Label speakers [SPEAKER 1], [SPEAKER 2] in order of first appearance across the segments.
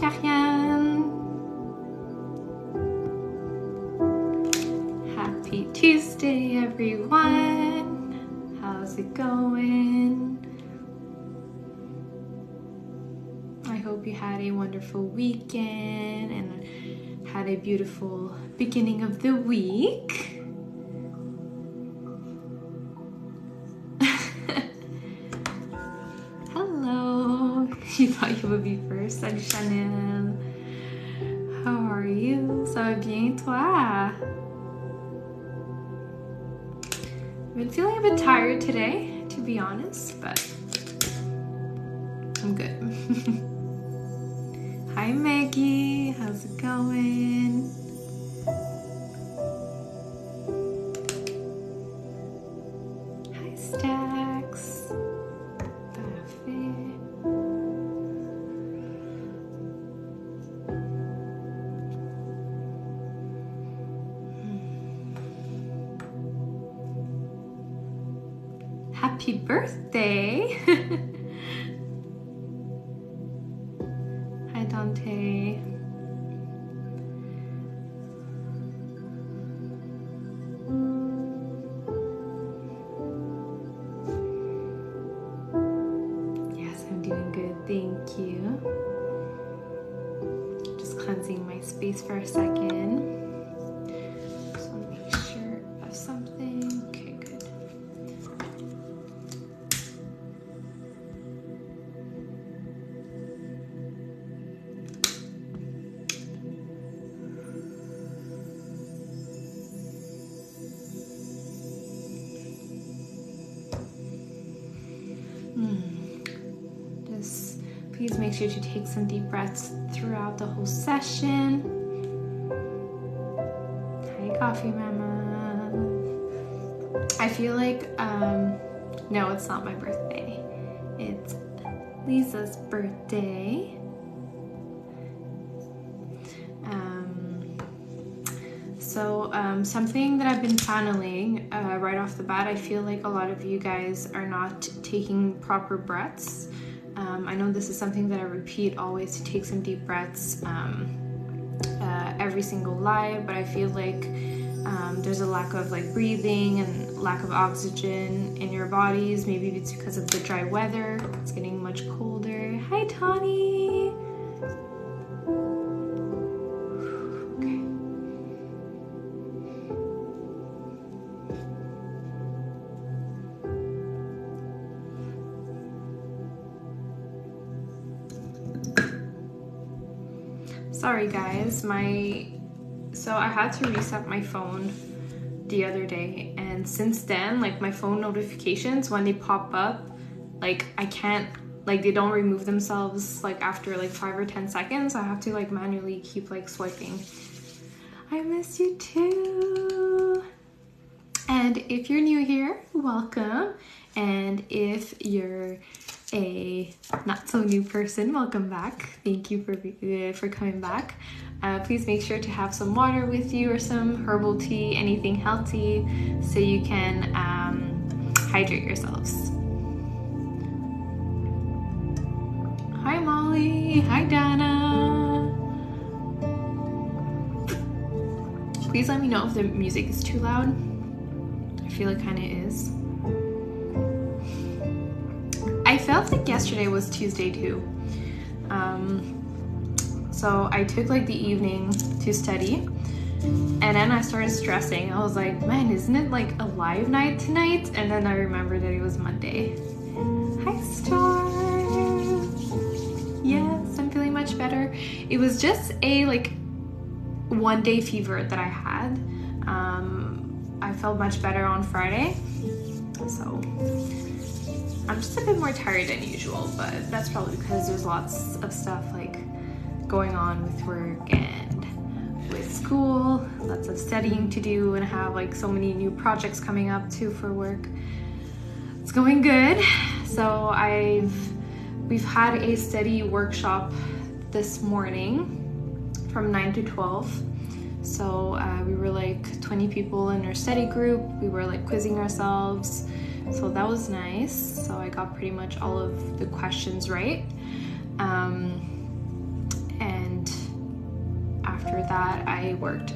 [SPEAKER 1] Karian. Happy Tuesday, everyone. How's it going? I hope you had a wonderful weekend and had a beautiful beginning of the week. Hello. You thought you would be first. Salut Chanel. How are you? Ça va bien, toi? I've been feeling a bit tired today, to be honest, but I'm good. Hi Maggie, how's it going? Hi Stax. Parfait. Happy birthday! Hi Dante. Yes, I'm doing good, thank you. Just cleansing my space for a second. Just want to make sure of something. Okay, good. Just please make sure to take some deep breaths throughout the whole session. Hi, Coffee Mama. I feel like, no, it's not my birthday. It's Lisa's birthday. Something that I've been channeling right off the bat, I feel like a lot of you guys are not taking proper breaths. I know this is something that I repeat always, to take some deep breaths every single live, but I feel like there's a lack of like breathing and lack of oxygen in your bodies. Maybe it's because of the dry weather. It's getting much colder. Hi Tawny. Sorry guys, so I had to reset my phone the other day, and since then, like my phone notifications, when they pop up, like I can't, like they don't remove themselves like after like 5 or 10 seconds. I have to like manually keep like swiping. I miss you too. And if you're new here, welcome. And if you're a not so new person, welcome back. Thank you for coming back. Please make sure to have some water with you or some herbal tea, anything healthy, so you can hydrate yourselves. Hi Molly. Hi Dana. Please let me know if the music is too loud. I feel it kind of is. I felt like yesterday was Tuesday too. So I took like the evening to study, and then I started stressing. I was like, man, isn't it like a live night tonight? And then I remembered that it was Monday. Hi Star. Yes, I'm feeling much better. It was just a like 1-day fever that I had. I felt much better on Friday, so I'm just a bit more tired than usual, but that's probably because there's lots of stuff like going on with work and with school, lots of studying to do, and I have like so many new projects coming up too for work. It's going good. So we've had a study workshop this morning from 9 to 12. So we were like 20 people in our study group. We were like quizzing ourselves. So that was nice. So I got pretty much all of the questions right. and after that I worked.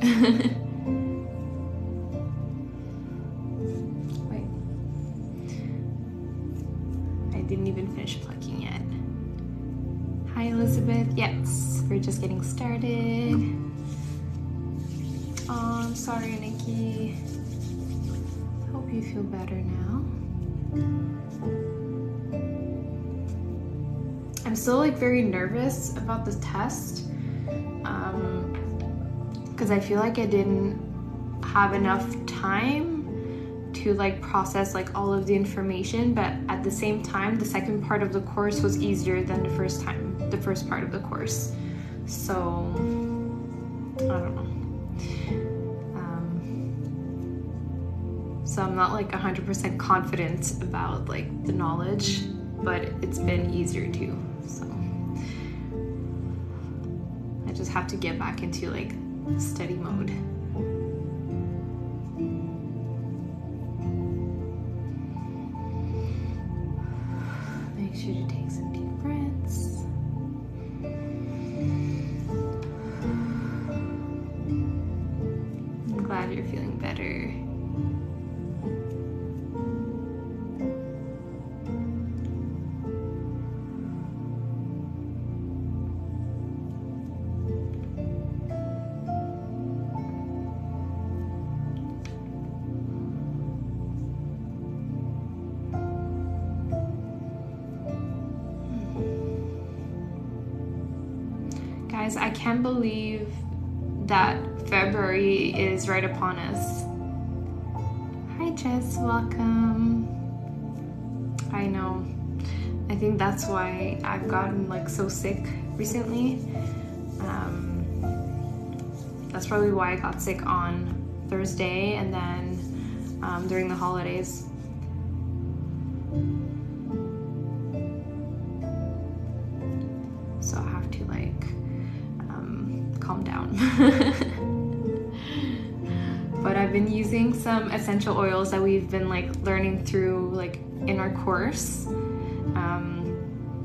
[SPEAKER 1] Wait, I didn't even finish plucking yet. Hi Elizabeth. Yes, we're just getting started. Oh, I'm sorry Nikki. Hope you feel better now. I'm still like very nervous about the test because I feel like I didn't have enough time to like process like all of the information, but at the same time the second part of the course was easier than the first part of the course. So I don't know. So I'm not like 100% confident about like the knowledge, but it's been easier too. So I just have to get back into like study mode. Make sure to take some deep breaths. I'm glad you're feeling better. Guys, I can't believe that February is right upon us. Hi Jess, welcome. I know. I think that's why I've gotten like so sick recently. That's probably why I got sick on Thursday and then during the holidays. So I have to like calm down. But I've been using some essential oils that we've been like learning through like in our course.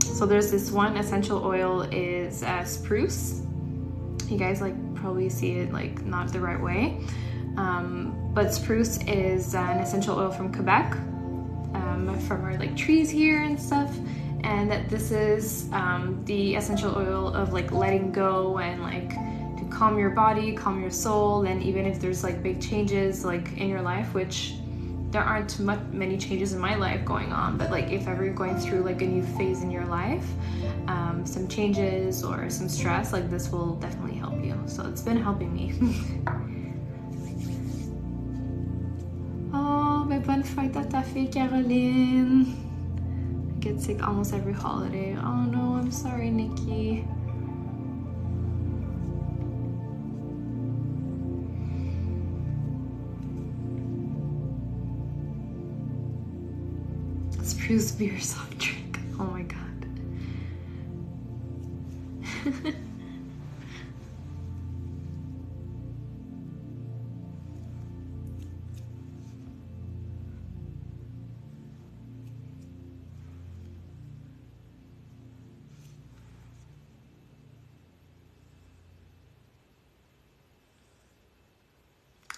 [SPEAKER 1] So there's this one essential oil is spruce. You guys like probably see it like not the right way, but spruce is an essential oil from Quebec, from our like trees here and stuff. And that this is the essential oil of like letting go and like to calm your body, calm your soul, and even if there's like big changes like in your life, which there aren't many changes in my life going on, but like if ever you're going through like a new phase in your life, some changes or some stress, like this will definitely help you. So it's been helping me. Oh, mais bonne fête à ta fille Caroline. I get sick almost every holiday. Oh no, I'm sorry, Nikki. Spruce beer soft drink. Oh my god.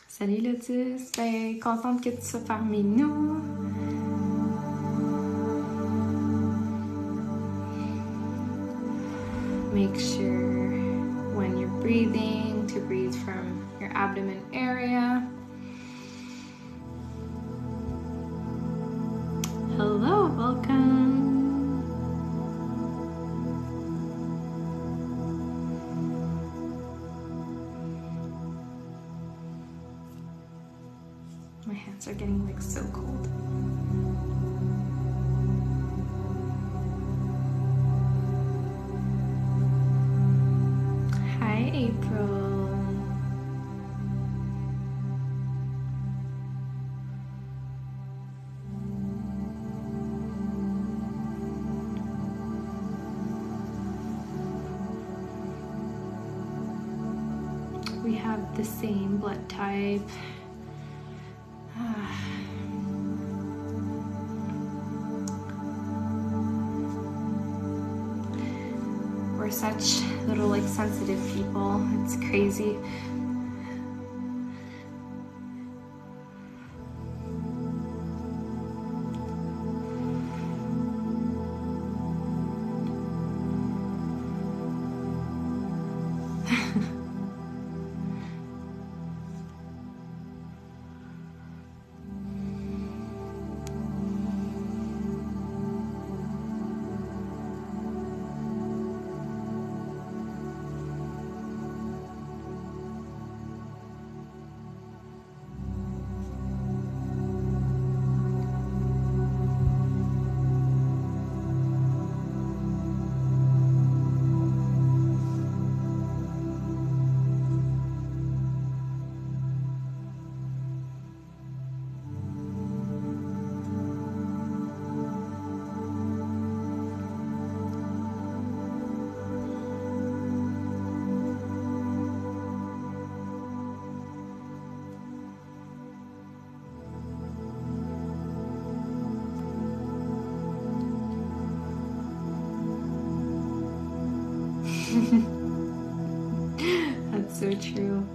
[SPEAKER 1] Salut Lotus, ben, contente que tu sois parmi nous. Make sure when you're breathing to breathe from your abdomen area. Hello, welcome. My hands are getting like so cold. Hi, April. We have the same blood type. We're We're such little like sensitive people. It's crazy. That's so true.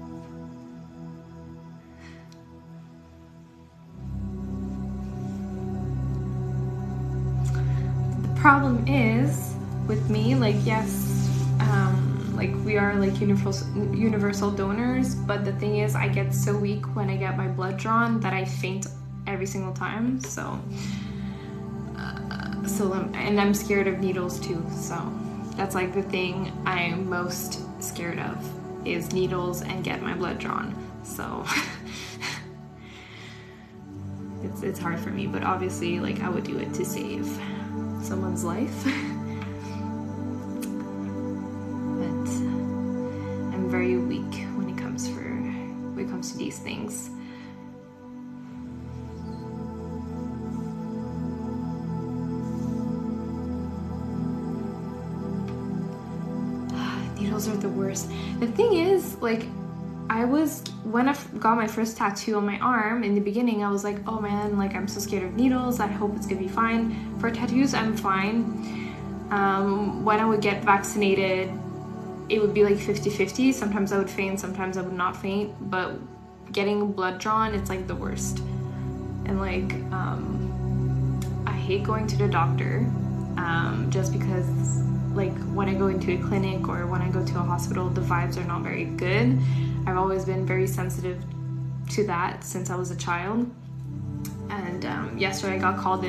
[SPEAKER 1] The problem is with me, like, yes, like we are like universal donors, but the thing is I get so weak when I get my blood drawn that I faint every single time. So and I'm scared of needles too, so that's like the thing I'm most scared of is needles and get my blood drawn. So it's hard for me, but obviously like I would do it to save someone's life. But I'm very weak when it comes to these things. Needles are the worst. The thing is, like, when I got my first tattoo on my arm, in the beginning I was like, oh man, like I'm so scared of needles, I hope it's gonna be fine. For tattoos, I'm fine. When I would get vaccinated, it would be like 50-50. Sometimes I would faint, sometimes I would not faint, but getting blood drawn, it's like the worst. And like, I hate going to the doctor, just because like when I go into a clinic or when I go to a hospital, the vibes are not very good. I've always been very sensitive to that since I was a child. And yesterday I got called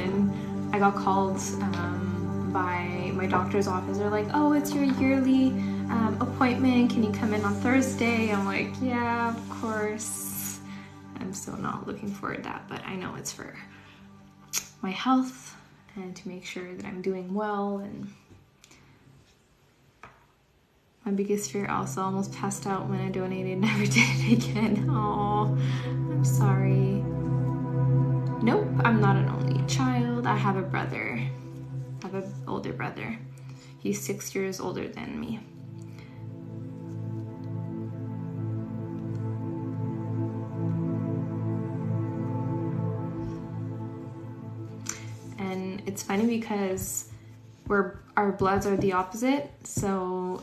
[SPEAKER 1] by my doctor's office. They're like, oh, it's your yearly appointment. Can you come in on Thursday? I'm like, yeah, of course. I'm still not looking forward to that, but I know it's for my health and to make sure that I'm doing well. And my biggest fear also, almost passed out when I donated, never did it again. Oh, I'm sorry. Nope, I'm not an only child. I have a brother. I have an older brother. He's 6 years older than me. And it's funny because our bloods are the opposite. So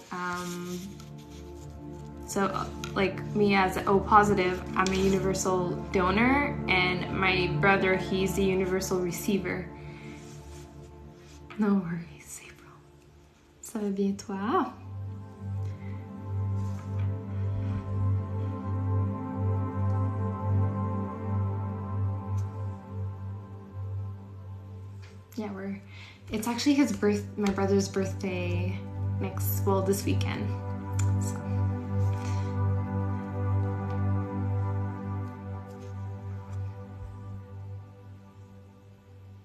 [SPEAKER 1] like me as O positive, I'm a universal donor, and my brother, he's the universal receiver. No worries, April. Ça va bien toi? Yeah, it's actually my brother's birthday this weekend. So.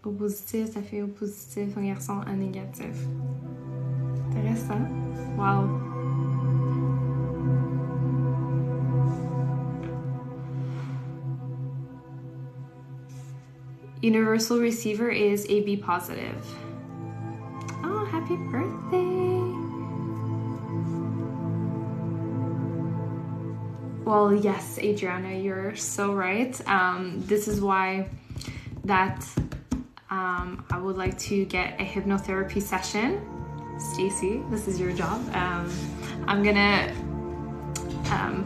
[SPEAKER 1] Au positif, ça fait au positif, un garçon, un négatif. Intéressant. Wow. Universal receiver is AB positive. Oh, happy birthday. Well, yes, Adriana, you're so right. This is why that I would like to get a hypnotherapy session Stacy, this is your job. I'm gonna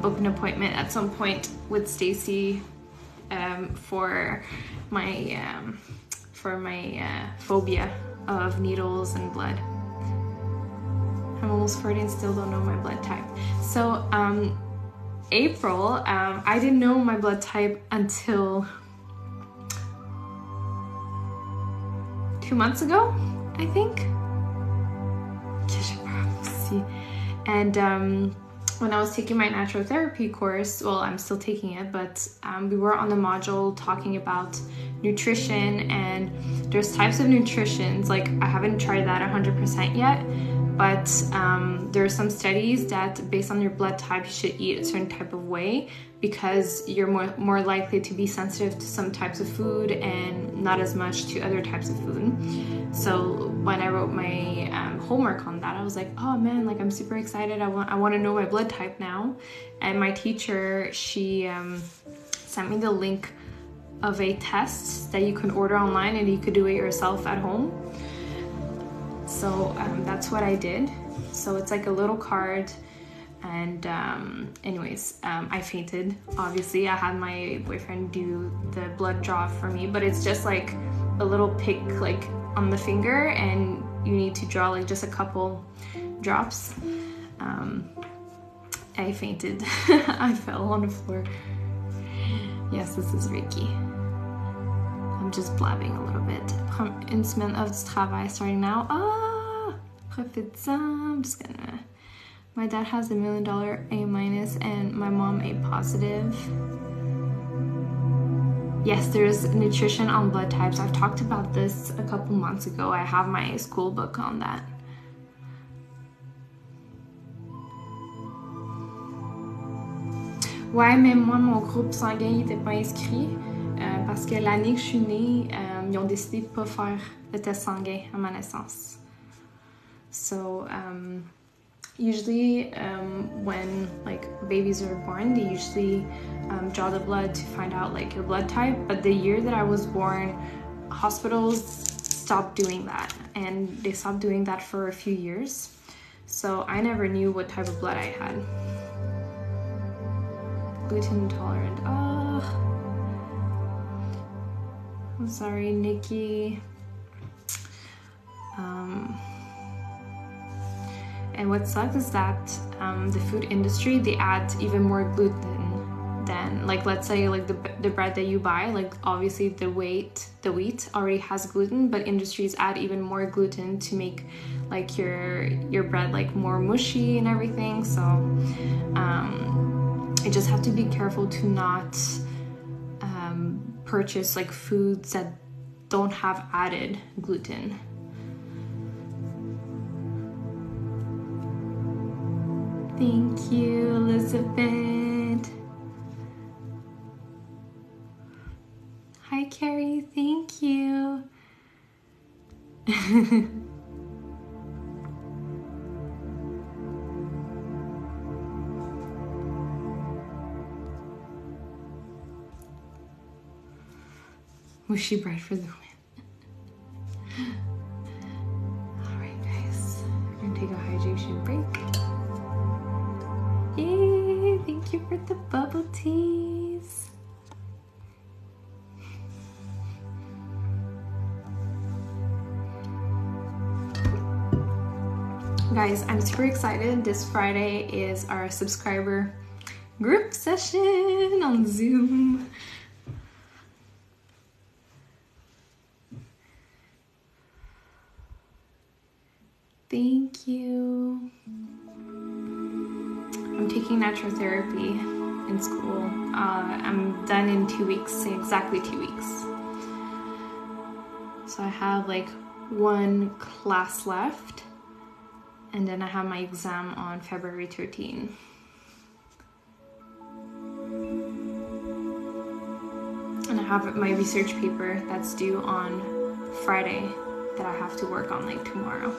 [SPEAKER 1] book an appointment at some point with Stacy for my phobia of needles and blood. I'm almost 40 and still don't know my blood type. So April, I didn't know my blood type until 2 months ago, I think. And when I was taking my natural therapy course, well, I'm still taking it, but we were on the module talking about nutrition, and there's types of nutritions. Like, I haven't tried that 100% yet, but there are some studies that based on your blood type, you should eat a certain type of way because you're more likely to be sensitive to some types of food and not as much to other types of food. So when I wrote my homework on that, I was like, oh man, like I'm super excited. I want to know my blood type now. And my teacher, she sent me the link of a test that you can order online and you could do it yourself at home. So that's what I did. So it's like a little card. And anyways, I fainted. Obviously, I had my boyfriend do the blood draw for me, but it's just like a little pick like on the finger, and you need to draw like just a couple drops. I fainted. I fell on the floor. Yes, this is Reiki. I'm just blabbing a little bit. Une semaine of du travail starting now. Ah, profite-en. I'm just gonna. My dad has $1 million A- and my mom A positive. Yes, there's nutrition on blood types. I've talked about this a couple months ago. I have my school book on that. Ouais, mais moi, mon groupe sanguin n'était pas inscrit parce que l'année que je suis née, ils ont décidé de ne pas faire le test sanguin à ma naissance. So, usually when like babies are born, they usually draw the blood to find out like your blood type, but the year that I was born, hospitals stopped doing that, and they stopped doing that for a few years, so I never knew what type of blood I had. Gluten intolerant. Oh, I'm sorry, Nikki. And what sucks is that the food industry, they add even more gluten than, like, let's say like the bread that you buy, like obviously the wheat already has gluten, but industries add even more gluten to make like your bread like more mushy and everything. So you just have to be careful to not purchase like foods that don't have added gluten. Thank you, Elizabeth. Hi, Carrie. Thank you. Mushy bread for the win. All right, guys. We're gonna take a hydration break. Yay! Thank you for the bubble teas. Guys, I'm super excited. This Friday is our subscriber group session on Zoom. Thank you. I'm taking natural therapy in school. I'm done in 2 weeks, exactly 2 weeks. So I have like one class left, and then I have my exam on February 13th. And I have my research paper that's due on Friday that I have to work on like tomorrow.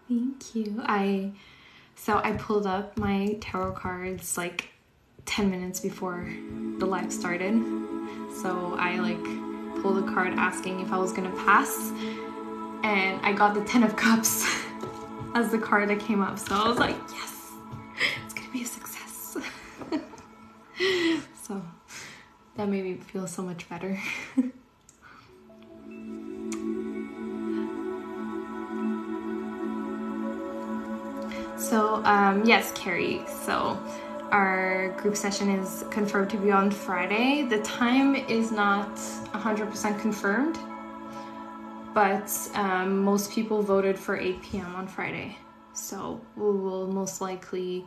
[SPEAKER 1] Thank you. I So I pulled up my tarot cards like 10 minutes before the live started. So I like pulled a card asking if I was gonna pass, and I got the 10 of Cups as the card that came up. So I was like, yes, it's gonna be a success. So that made me feel so much better. So yes, Carrie, so our group session is confirmed to be on Friday. The time is not 100% confirmed, but most people voted for 8 p.m. on Friday. So we will most likely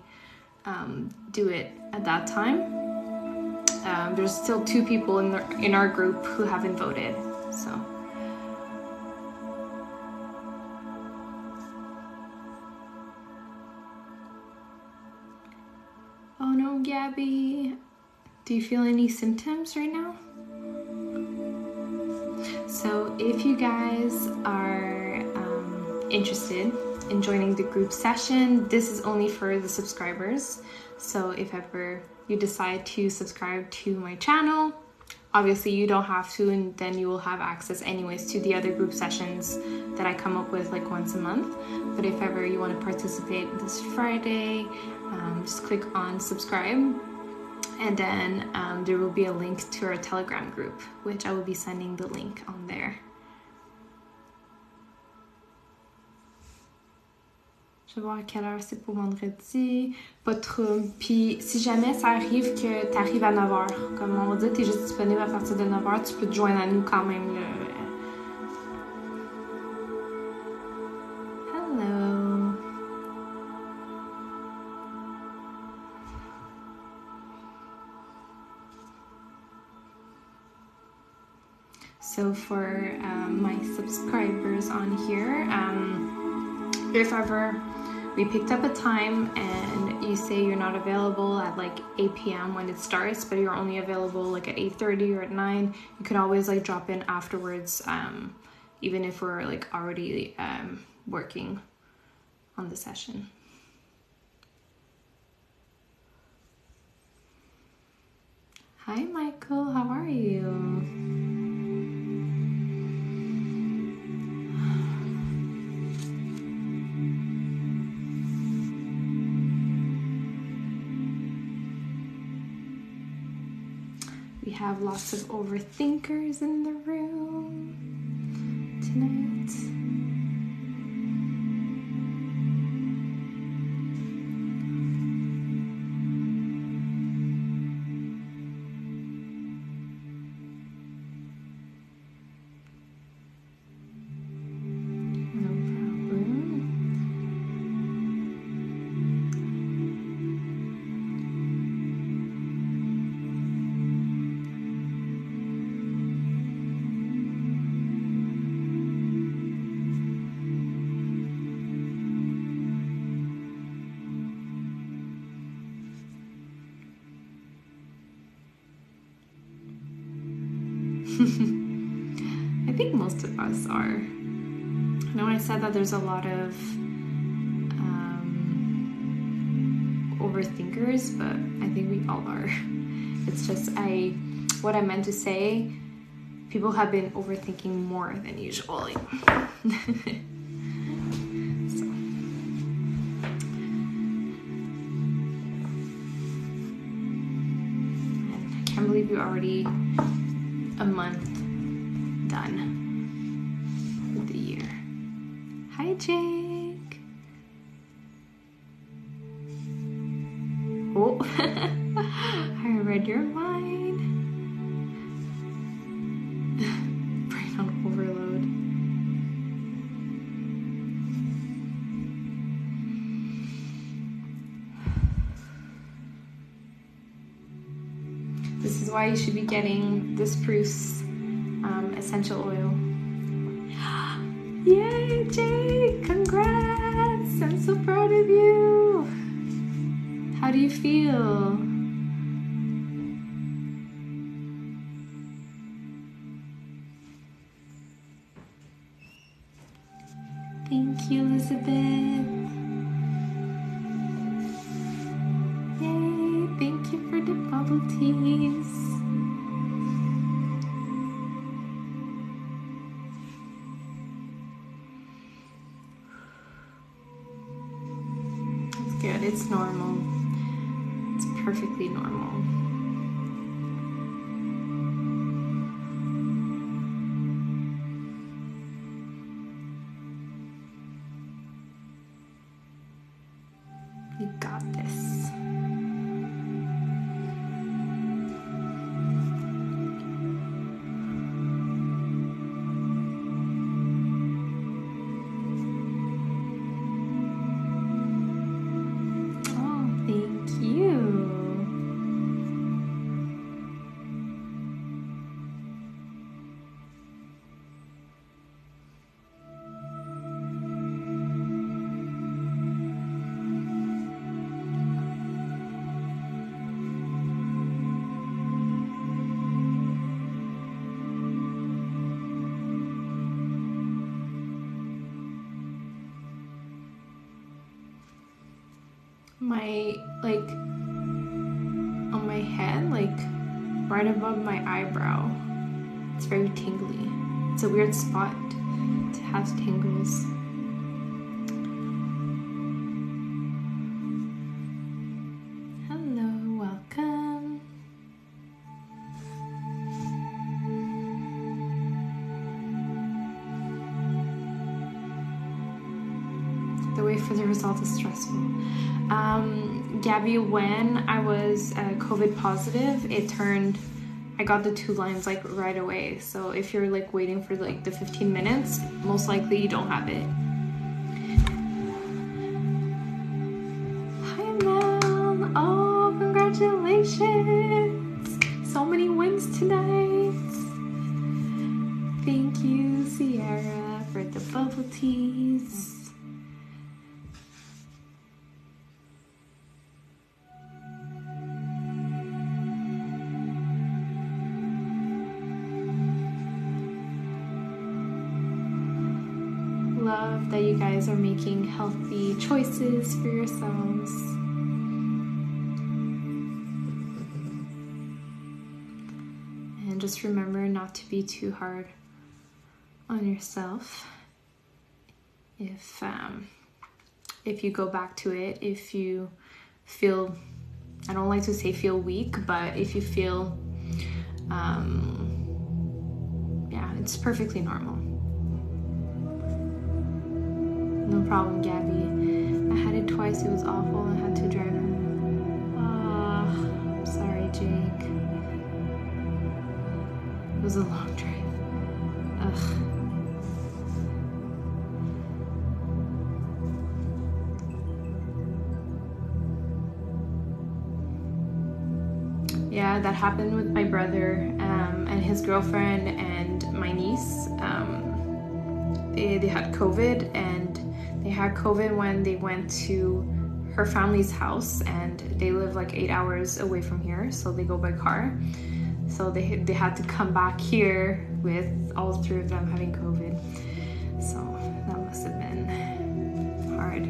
[SPEAKER 1] do it at that time. There's still 2 people in our group who haven't voted, so. Oh no, Gabby. Do you feel any symptoms right now? So if you guys are interested in joining the group session, this is only for the subscribers. So if ever you decide to subscribe to my channel, obviously you don't have to, and then you will have access anyways to the other group sessions that I come up with like once a month. But if ever you want to participate this Friday, just click on subscribe, and then there will be a link to our Telegram group, which I will be sending the link on there. Je vais voir à quelle heure c'est pour vendredi. Pas de trouble. Puis si jamais ça arrive que tu arrives à 9h, comme on va dire, tu es juste disponible à partir de 9h, tu peux te joindre à nous quand même. Hello. So for my subscribers on here, if ever we picked up a time and you say you're not available at like 8 p.m. when it starts, but you're only available like at 8:30 or at 9, you can always like drop in afterwards, even if we're like already working on the session. Hi Michael, how are you? We have lots of overthinkers in the room tonight. No problem. I think most of us are. I know I said that there's a lot of overthinkers, but I think we all are. It's just what I meant to say, people have been overthinking more than usual. I can't believe you're already a month done with the year. Hi Jake. Oh, I read your mind. Brain on overload. This is why you should be getting the spruce essential oil. Yay, Jake! Congrats! I'm so proud of you. How do you feel? Thank you, Elizabeth. It's normal. It's perfectly normal. You got this. My, like, on my head, like right above my eyebrow, it's very tingly. It's a weird spot to have tingles. Hello, welcome. The wait for the result is stressful. Gabby, when I was COVID positive, I got the 2 lines like right away. So if you're like waiting for like the 15 minutes, most likely you don't have it. Hi Mel, oh congratulations. So many wins tonight. Thank you Sierra for the bubble teas. Love that you guys are making healthy choices for yourselves. And just remember not to be too hard on yourself. If you go back to it, if you feel, I don't like to say feel weak, but if you feel, yeah, it's perfectly normal. No problem, Gabby. I had it twice. It was awful. I had to drive home. Oh, I'm sorry, Jake. It was a long drive. Ugh. Yeah, that happened with my brother and his girlfriend and my niece. They had COVID, and they had COVID when they went to her family's house, and they live like 8 hours away from here, so they go by car. So they had to come back here with all 3 of them having COVID. So that must have been hard.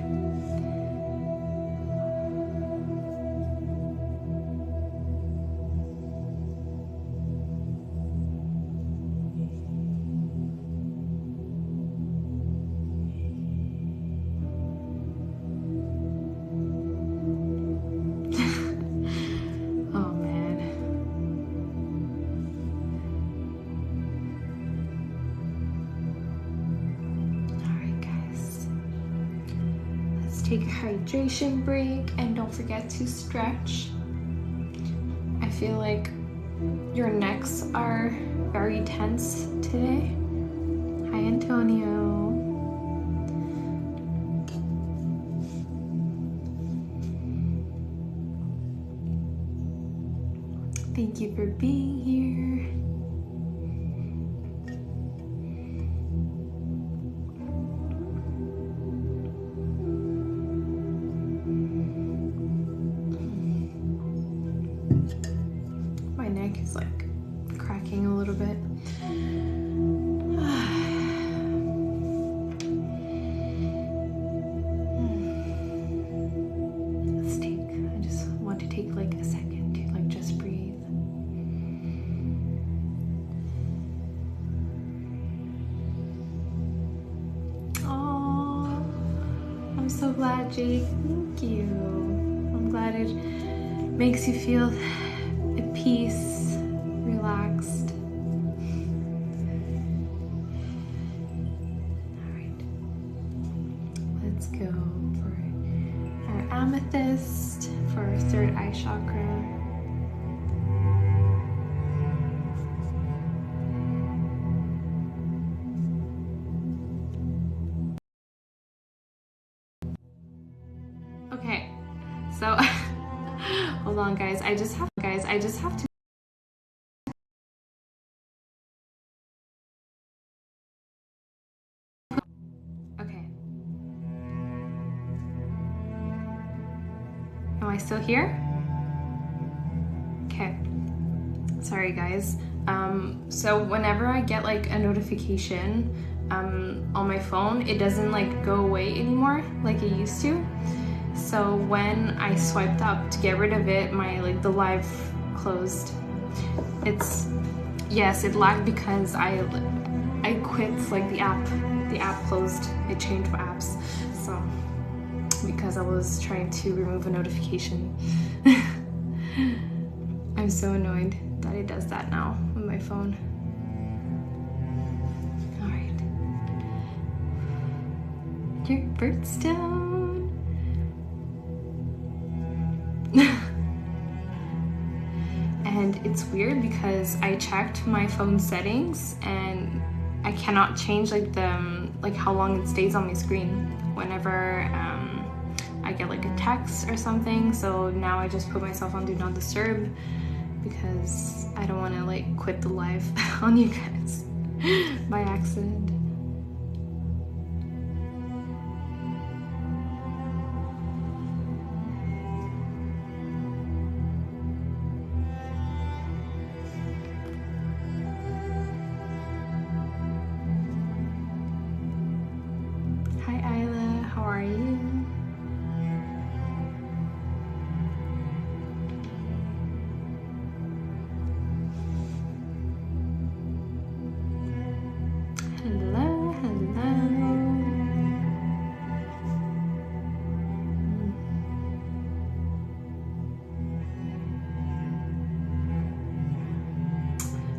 [SPEAKER 1] Take a hydration break and don't forget to stretch. I feel like your necks are very tense today. Hi, Antonio. Thank you for being here. My neck is like cracking a little bit. I just want to take like a second to like just breathe. Oh, I'm so glad, Jake. Thank you. that it makes you feel at peace, relaxed. All right, let's go for our amethyst for our third eye chakra. Okay, so hold on guys, I just have to okay. Am I still here? Okay. Sorry guys. So whenever I get like a notification on my phone, it doesn't like go away anymore like it used to. So when I swiped up to get rid of it, the live closed. Yes, it lagged because I quit like the app. The app closed. It changed my apps. So because I was trying to remove a notification. I'm so annoyed that it does that now with my phone. All right. Your birthstone. And it's weird because I checked my phone settings and I cannot change like how long it stays on my screen whenever I get like a text or something. So now I just put myself on do not disturb because I don't want to like quit the live on you guys by accident. Hi Isla, how are you? Hello, hello.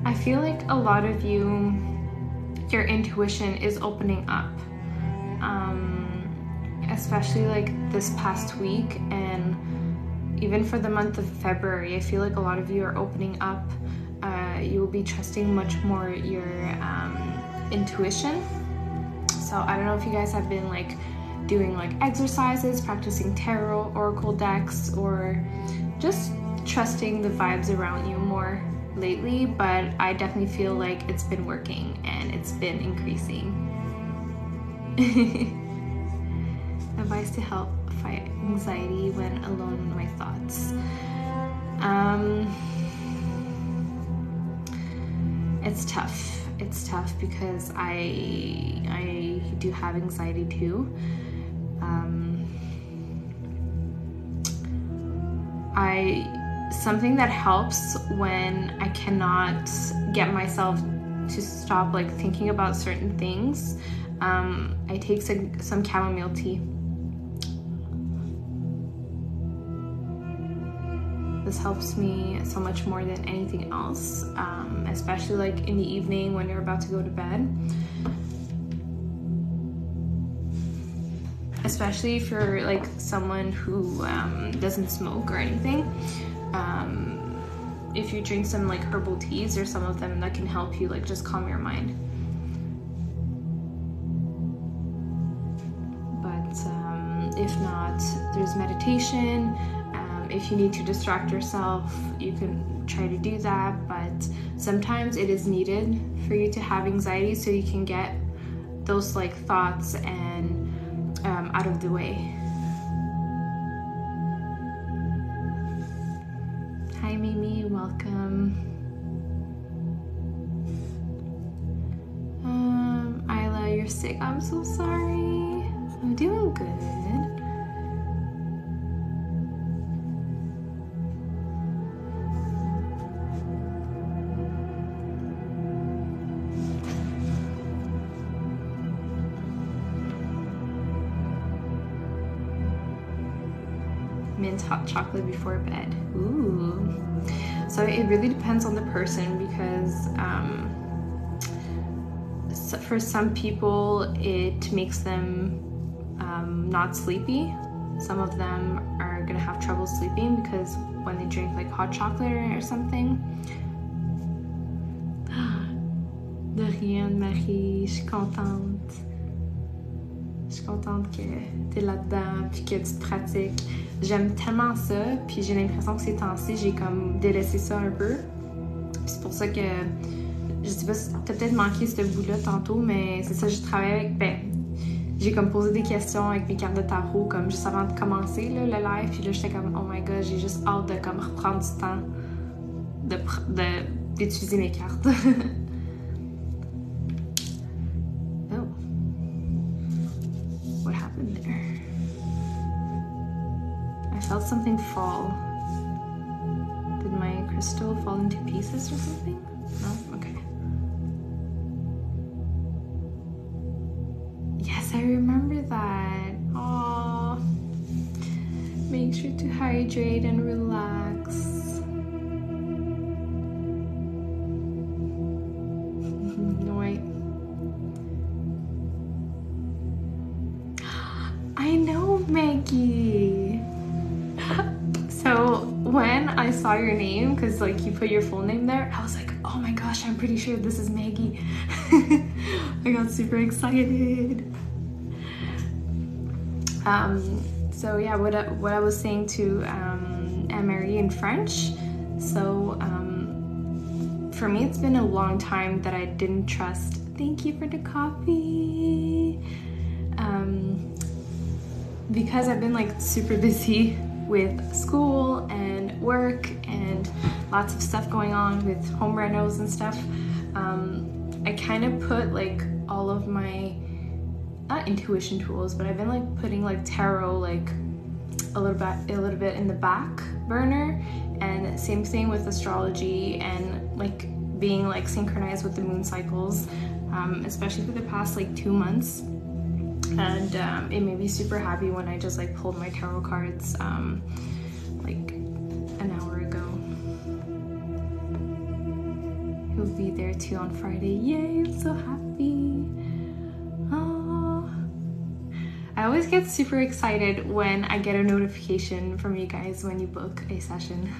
[SPEAKER 1] I feel like a lot of you, your intuition is opening up. Especially like this past week and even for the month of February, I feel like a lot of you are opening up. You will be trusting much more your intuition. So I don't know if you guys have been like doing like exercises, practicing tarot, oracle decks, or just trusting the vibes around you more lately, but I definitely feel like it's been working and it's been increasing. Advice to help fight anxiety when alone in my thoughts. It's tough. It's tough because I do have anxiety too. Something that helps when I cannot get myself to stop like thinking about certain things. I take some chamomile tea. This helps me so much more than anything else, especially like in the evening when you're about to go to bed. Especially if you're like someone who doesn't smoke or anything. If you drink some like herbal teas, or some of them that can help you like just calm your mind. But if not, there's meditation. If you need to distract yourself, you can try to do that, but sometimes it is needed for you to have anxiety so you can get those like thoughts and out of the way. Hi Mimi, welcome. Isla, you're sick. I'm so sorry. I'm doing good. experience hot chocolate before bed. Ooh. So it really depends on the person, because for some people it makes them not sleepy. Some of them are gonna have trouble sleeping because when they drink like hot chocolate or something. De rien, Marie, je suis contente. Je suis contente que t'es là-dedans puis que tu te pratiques. J'aime tellement ça, puis j'ai l'impression que ces temps-ci, j'ai comme délaissé ça un peu. Puis c'est pour ça que, je sais pas si t'as peut-être manqué ce bout-là tantôt, mais c'est ça, j'ai travaillé avec, j'ai comme posé des questions avec mes cartes de tarot comme juste avant de commencer là, le live, puis là j'étais comme oh my god, j'ai juste hâte de comme reprendre du temps d'utiliser mes cartes. Oh, what happened there? I felt something fall. Did my crystal fall into pieces or something? No? Okay. Yes, I remember that. Aww. Make sure to hydrate and relax. Wait. I know, Maggie. So when I saw your name, because like you put your full name there, I was like, oh my gosh, I'm pretty sure this is Maggie. I got super excited. So yeah, what I was saying to Anne-Marie in French. So for me, it's been a long time that I didn't trust. Thank you for the coffee. Because I've been like super busy with school and work and lots of stuff going on with home renos and stuff. I kind of put like all of my not intuition tools, but I've been like putting like tarot like a little bit in the back burner, and same thing with astrology and like being like synchronized with the moon cycles, especially for the past like 2 months. And it made me super happy when I just like pulled my tarot cards like an hour ago. He'll be there too on Friday. Yay, I'm so happy. Oh. I always get super excited when I get a notification from you guys when you book a session.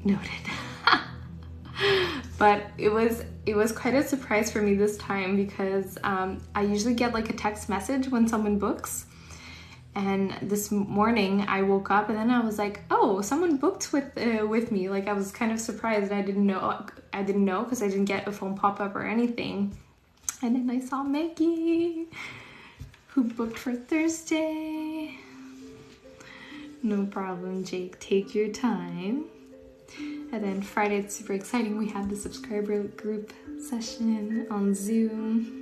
[SPEAKER 1] Noted. But it was quite a surprise for me this time, because I usually get like a text message when someone books, and this morning I woke up and then I was like, oh, someone booked with me. Like I was kind of surprised. I didn't know because I didn't get a phone pop-up or anything. And then I saw Maggie, who booked for Thursday. No problem, Jake, take your time. And then Friday, it's super exciting. We have the subscriber group session on Zoom.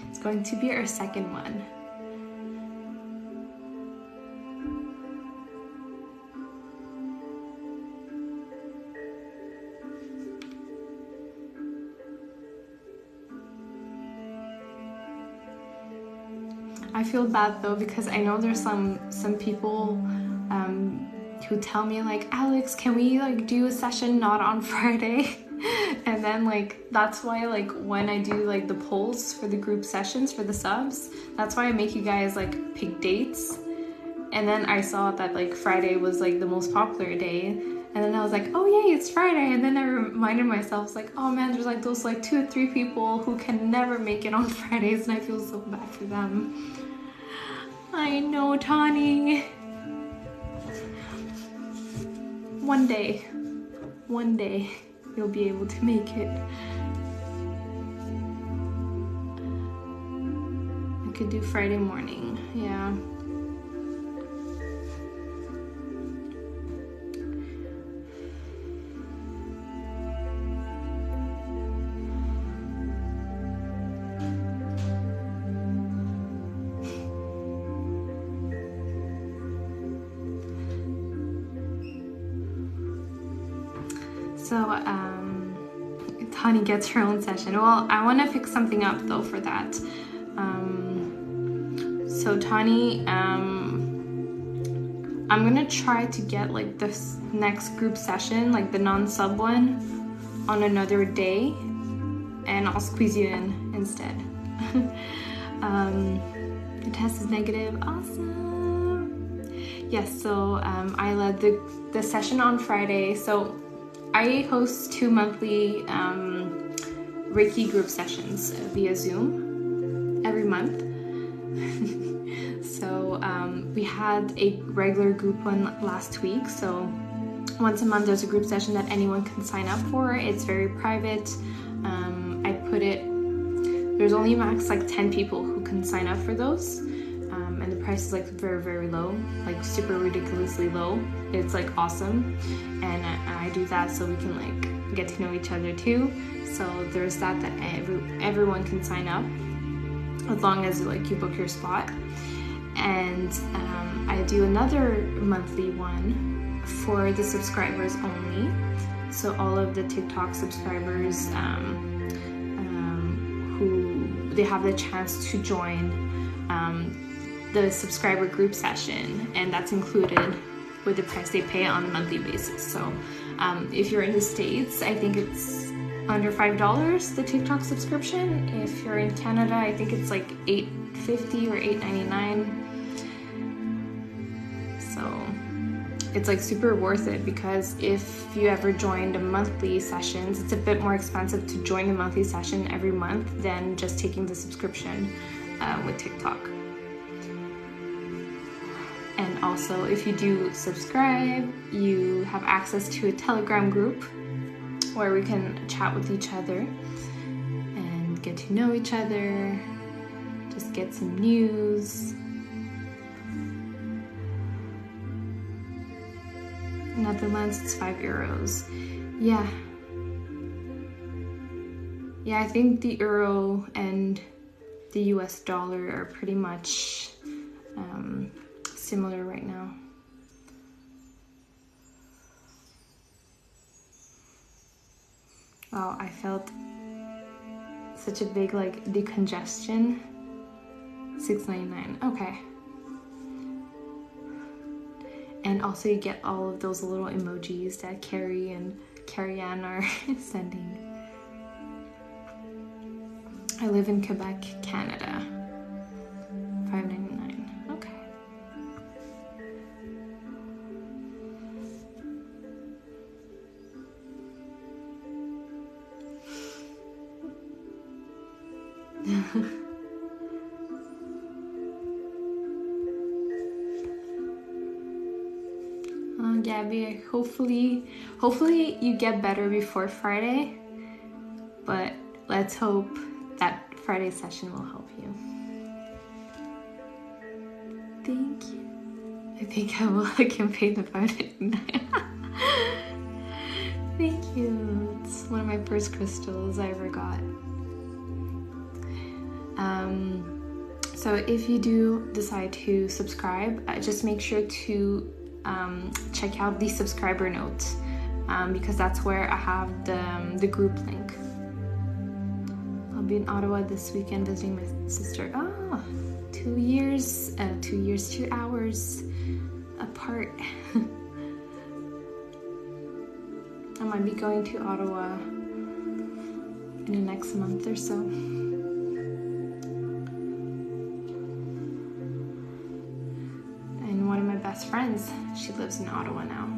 [SPEAKER 1] It's going to be our second one. I feel bad though, because I know there's some people who tell me like, Alex, can we like do a session not on Friday? And then like that's why like when I do like the polls for the group sessions for the subs, that's why I make you guys like pick dates. And then I saw that like Friday was like the most popular day, and then I was like, oh yay, it's Friday. And then I reminded myself like, oh man, there's like those like 2 or 3 people who can never make it on Fridays, and I feel so bad for them. I know, Tani. One day, you'll be able to make it. I could do Friday morning, yeah. So Tani gets her own session. Well, I want to pick something up though for that. So Tani, I'm gonna try to get like this next group session, like the non-sub one, on another day, and I'll squeeze you in instead. The test is negative. Awesome. Yes, so I led the session on Friday. So I host 2 monthly Reiki group sessions via Zoom every month. So we had a regular group one last week. So once a month there's a group session that anyone can sign up for. It's very private. I put it, there's only max like 10 people who can sign up for those. And the price is like very, very low, like super ridiculously low. It's like awesome. And I do that so we can like get to know each other too. So there's that everyone can sign up as long as like you book your spot. And I do another monthly one for the subscribers only. So all of the TikTok subscribers who they have the chance to join the subscriber group session, and that's included with the price they pay on a monthly basis. So if you're in the States, I think it's under $5, the TikTok subscription. If you're in Canada, I think it's like $8.50 or $8.99. So it's like super worth it, because if you ever joined the monthly sessions, it's a bit more expensive to join the monthly session every month than just taking the subscription with TikTok. And also, if you do subscribe, you have access to a Telegram group where we can chat with each other and get to know each other, just get some news. Netherlands, it's €5. Yeah. Yeah, I think the euro and the US dollar are pretty much similar right now. Wow, I felt such a big like decongestion. $6.99. Okay. And also you get all of those little emojis that Carrie and Carrie-Anne are sending. I live in Quebec, Canada. $5.99. Okay. Gabby, hopefully you get better before Friday, but let's hope that Friday session will help you. Thank you. I think I can pay the $5.99. Thank you. It's one of my first crystals I ever got. So if you do decide to subscribe, just make sure to check out the subscriber notes, because that's where I have the group link. I'll be in Ottawa this weekend visiting my sister. Oh, 2 years, 2 hours apart. I might be going to Ottawa in the next month or so. And one of my best friends, she lives in Ottawa now.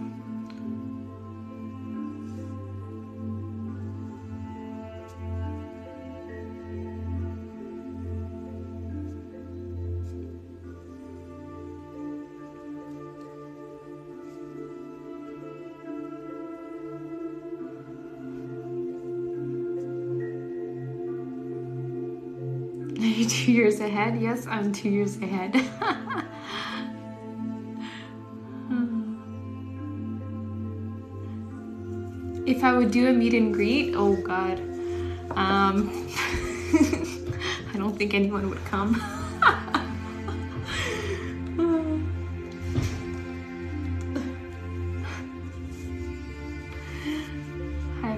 [SPEAKER 1] Are you 2 years ahead? Yes, I'm 2 years ahead. If I would do a meet and greet, oh God. I don't think anyone would come.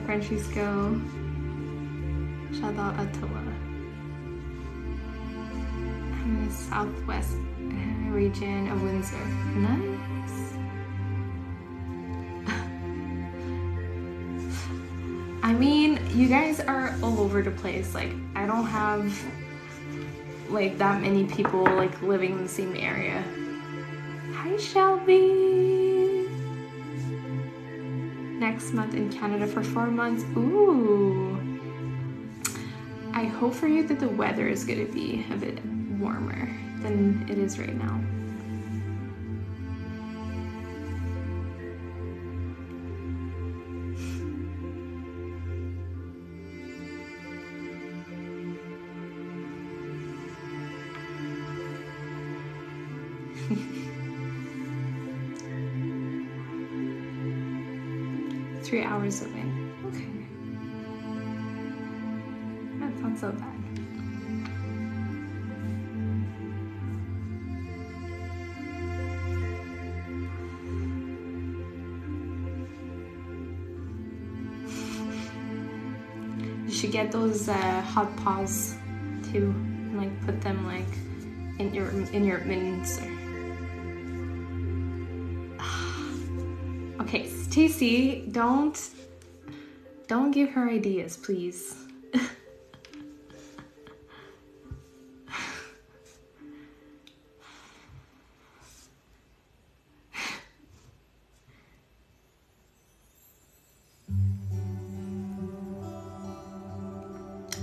[SPEAKER 1] Francisco. Shout out Attila. I'm in the southwest region of Windsor. Nice. I mean, you guys are all over the place. Like, I don't have like that many people like living in the same area. Hi, Shelby. Next month in Canada for 4 months. Ooh. I hope for you that the weather is going to be a bit warmer than it is right now. Three hours away. Okay. That's not so bad. You should get those hot paws too, and like put them like in your mittens. Okay, Stacy, don't give her ideas, please.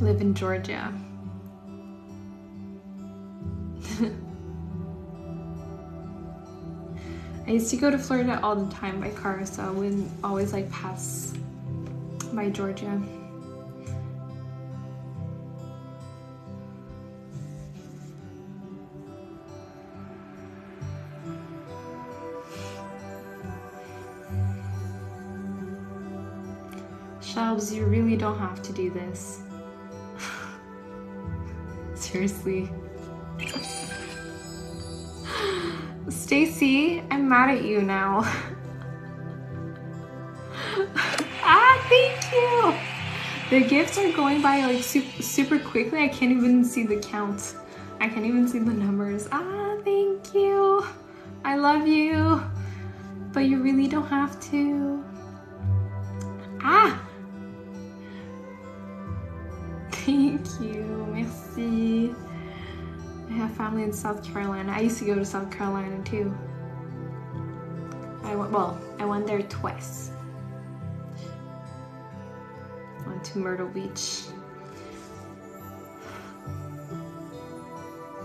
[SPEAKER 1] Live in Georgia. I used to go to Florida all the time by car, so I wouldn't always like pass by Georgia. Shelves, you really don't have to do this. Seriously. Stacy, I'm mad at you now. Ah, thank you. The gifts are going by like super quickly. I can't even see the count. I can't even see the numbers. Ah, thank you. I love you. But you really don't have to. Ah. Thank you. Merci. I have family in South Carolina. I used to go to South Carolina too. I went there twice. Went to Myrtle Beach.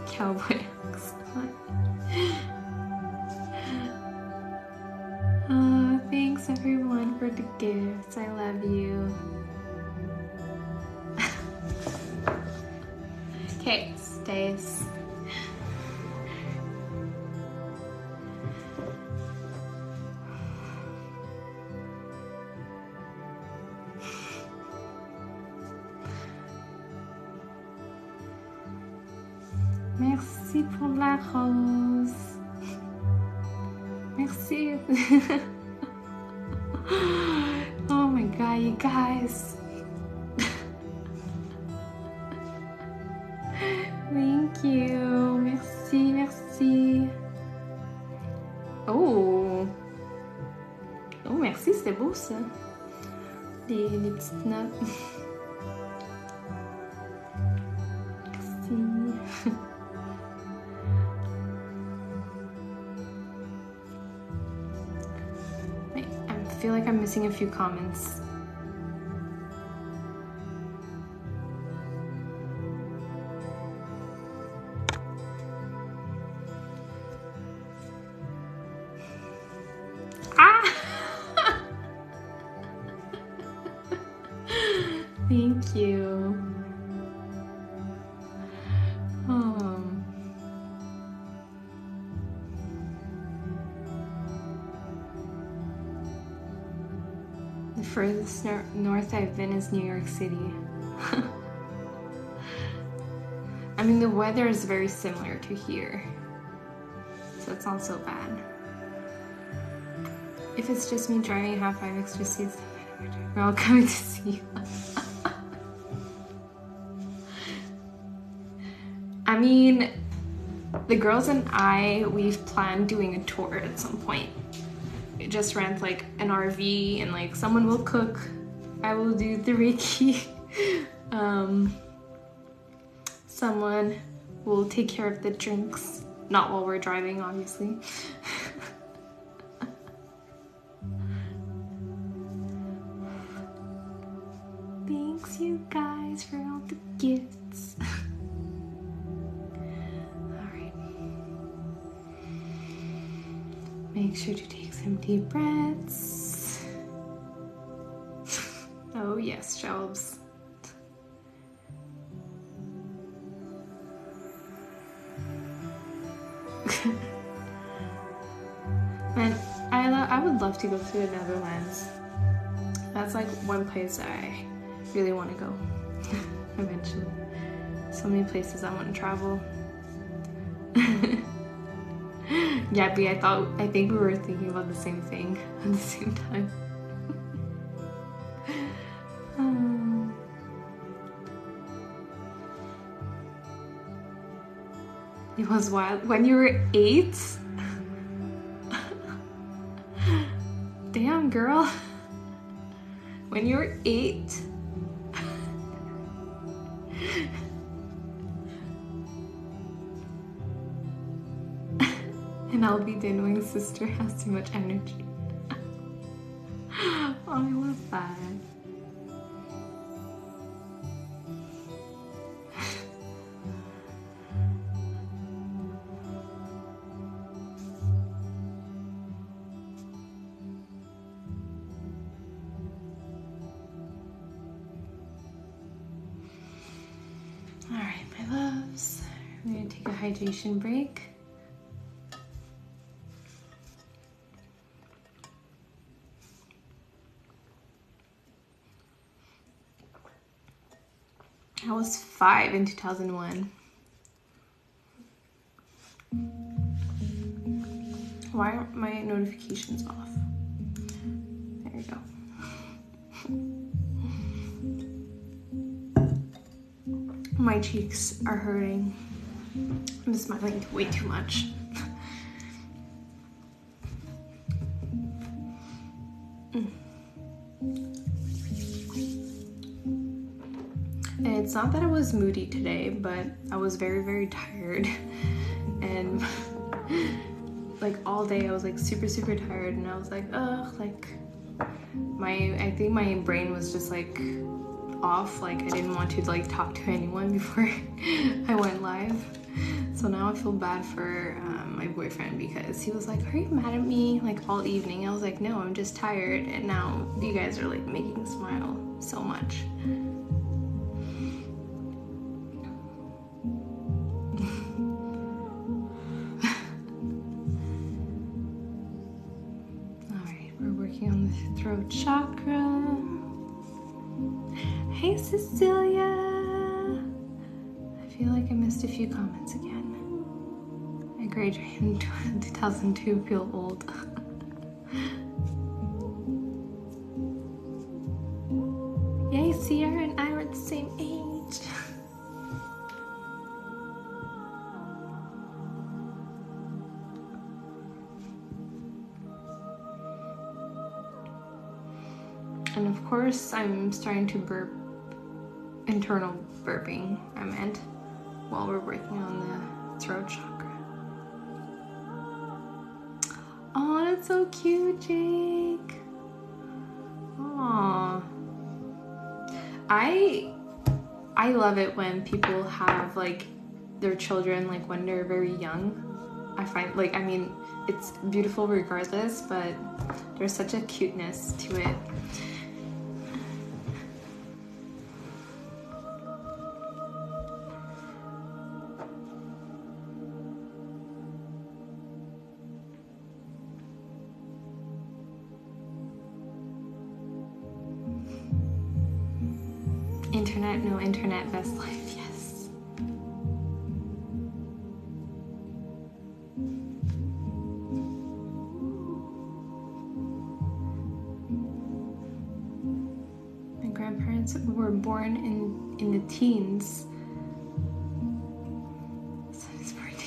[SPEAKER 1] Cowboy. Oh, thanks everyone for the gifts. I love you. Okay, Stace. Merci pour la rose. Merci. Oh my god, you guys. Thank you. Merci, merci. Oh. Oh, merci, c'était beau ça. Les petites notes. Merci. I feel like I'm missing a few comments. Ah! Thank you. The furthest north I've been is New York City. I mean, the weather is very similar to here, so it's not so bad. If it's just me driving, have 5 extra seats. We're all coming to see you. I mean, the girls and we've planned doing a tour at some point. Just rent like an RV and like someone will cook. I will do the Reiki. Someone will take care of the drinks. Not while we're driving, obviously. Thanks you guys for all the gifts. Alright. Make sure to take some deep breaths. Oh yes, shelves. Man, I would love to go to the Netherlands. That's like one place that I really want to go eventually. So many places I want to travel. Yeah, B, I think we were thinking about the same thing at the same time. It was wild. When you were 8? Damn, girl. When you were 8? And I'll be Dinwing's sister has too much energy. Oh, I love that. Alright, my loves. We're gonna take a hydration break. I was 5 in 2001. Why aren't my notifications off? There you go. My cheeks are hurting. I'm smiling way too much. And it's not that I was moody today, but I was very, very tired. And like all day I was like super, super tired, and I was like, ugh, like I think my brain was just like off. Like I didn't want to like talk to anyone before I went live. So now I feel bad for my boyfriend, because he was like, are you mad at me like all evening? I was like, no, I'm just tired, and now you guys are like making me smile so much. Alright, we're working on the throat chakra. Hey Cecilia! I feel like I missed a few comments again. I graduated in 2002, feel old. Yay, Sierra and I were the same age. And of course, I'm starting to burp, internal burping, I meant, while we're working on the throat chakra. Oh, that's so cute, Jake. Aww. I love it when people have like their children like when they're very young. I find like, I mean, it's beautiful regardless, but there's such a cuteness to it. Internet, no internet, best life, yes. parents were born in the teens. So it's 14.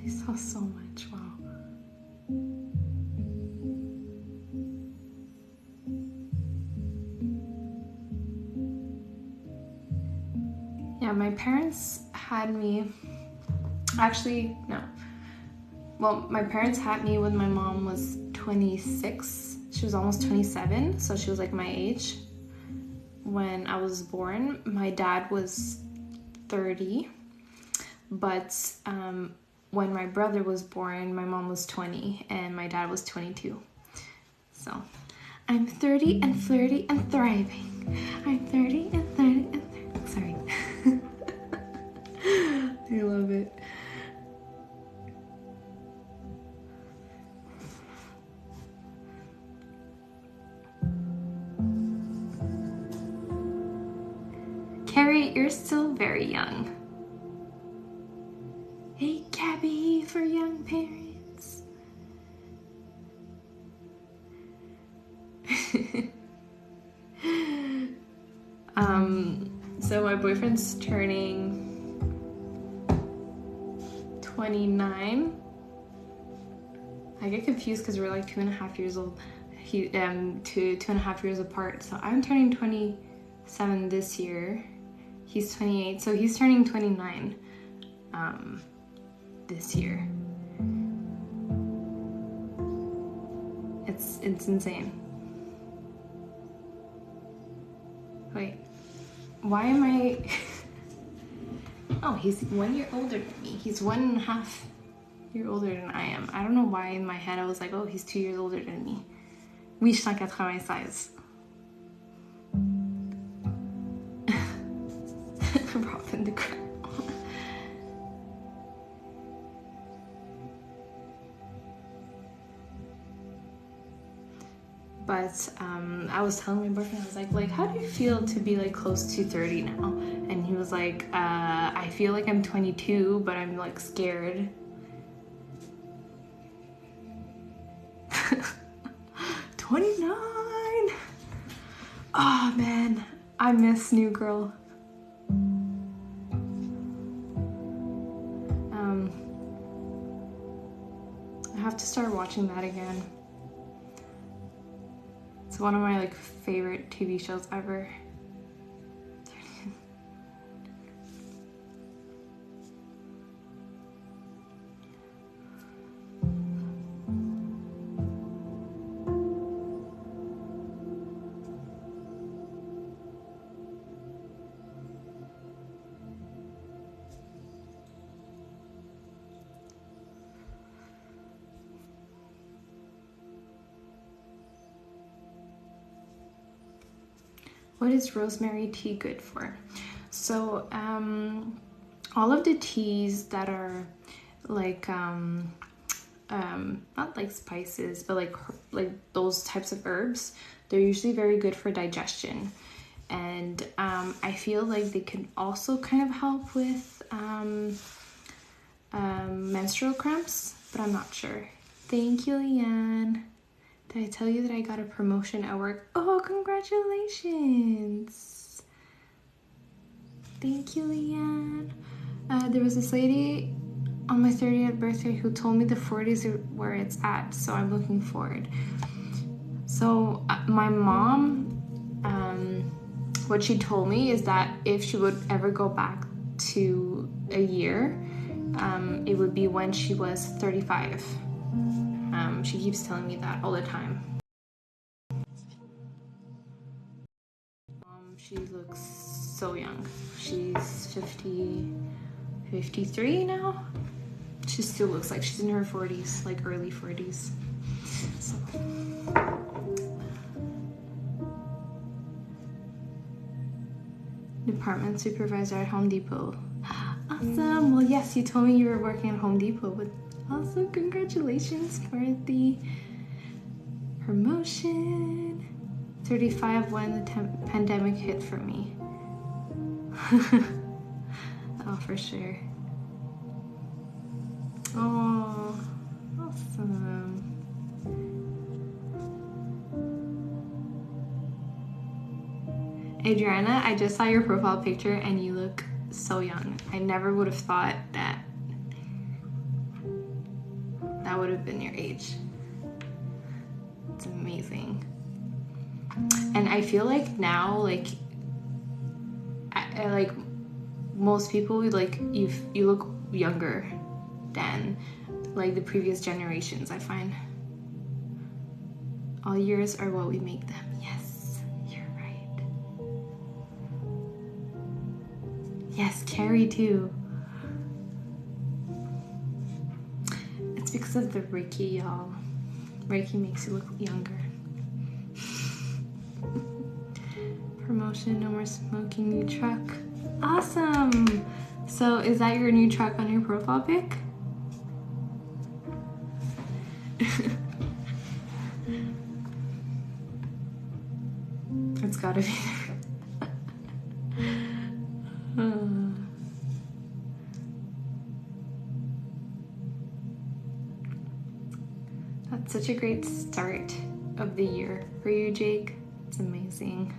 [SPEAKER 1] They saw so much. Wow. Yeah, my parents had me, actually, no. Well, my parents had me when my mom was 26. She was almost 27, so she was like my age when I was born. My dad was 30, but when my brother was born, my mom was 20 and my dad was 22. So I'm 30 and flirty and thriving. I'm 30 and 30 and sorry. I love it. Carrie, you're still very young. Hey, Gabby, for young parents. So my boyfriend's turning 29. I get confused because we're like 2.5 years old. He 2.5 years apart. So I'm turning 27 this year. He's 28, so he's turning 29 this year. It's insane. Wait, why am I? Oh, he's 1 year older than me. He's 1.5 years older than I am. I don't know why in my head I was like, oh, he's 2 years older than me. Oui, je suis en 96. Robin the Crow. But I was telling my boyfriend, I was like, how do you feel to be like close to 30 now? And he was like, I feel like I'm 22, but I'm like scared. 29. Oh man, I miss New Girl. I have to start watching that again. It's one of my like favorite TV shows ever. What is rosemary tea good for? So all of the teas that are like not like spices, but like those types of herbs, they're usually very good for digestion. And I feel like they can also kind of help with menstrual cramps, but I'm not sure. Thank you, Leanne. Did I tell you that I got a promotion at work? Oh, congratulations. Thank you, Leanne. There was this lady on my 30th birthday who told me the 40s are where it's at, so I'm looking forward. So my mom, what she told me is that if she would ever go back to a year, it would be when she was 35. She keeps telling me that all the time. She looks so young. She's 53 now. She still looks like she's in her 40s, like early 40s. So. Department supervisor at Home Depot. Awesome. Well, yes, you told me you were working at Home Depot, but also congratulations for the promotion. 35 when the pandemic hit for me. Oh, for sure. Oh, awesome. Adriana, I just saw your profile picture and you look so young. I never would have thought that that would have been your age. It's amazing. And I feel like now, like, I like most people, like you look younger than like the previous generations. I find all years are what we make them. Yes, you're right. Yes, Carrie too. It's because of the Reiki, y'all. Reiki makes you look younger. Promotion, no more smoking, new truck. Awesome. So is that your new truck on your profile pic? It's gotta be there. That's such a great start of the year for you, Jake. It's amazing.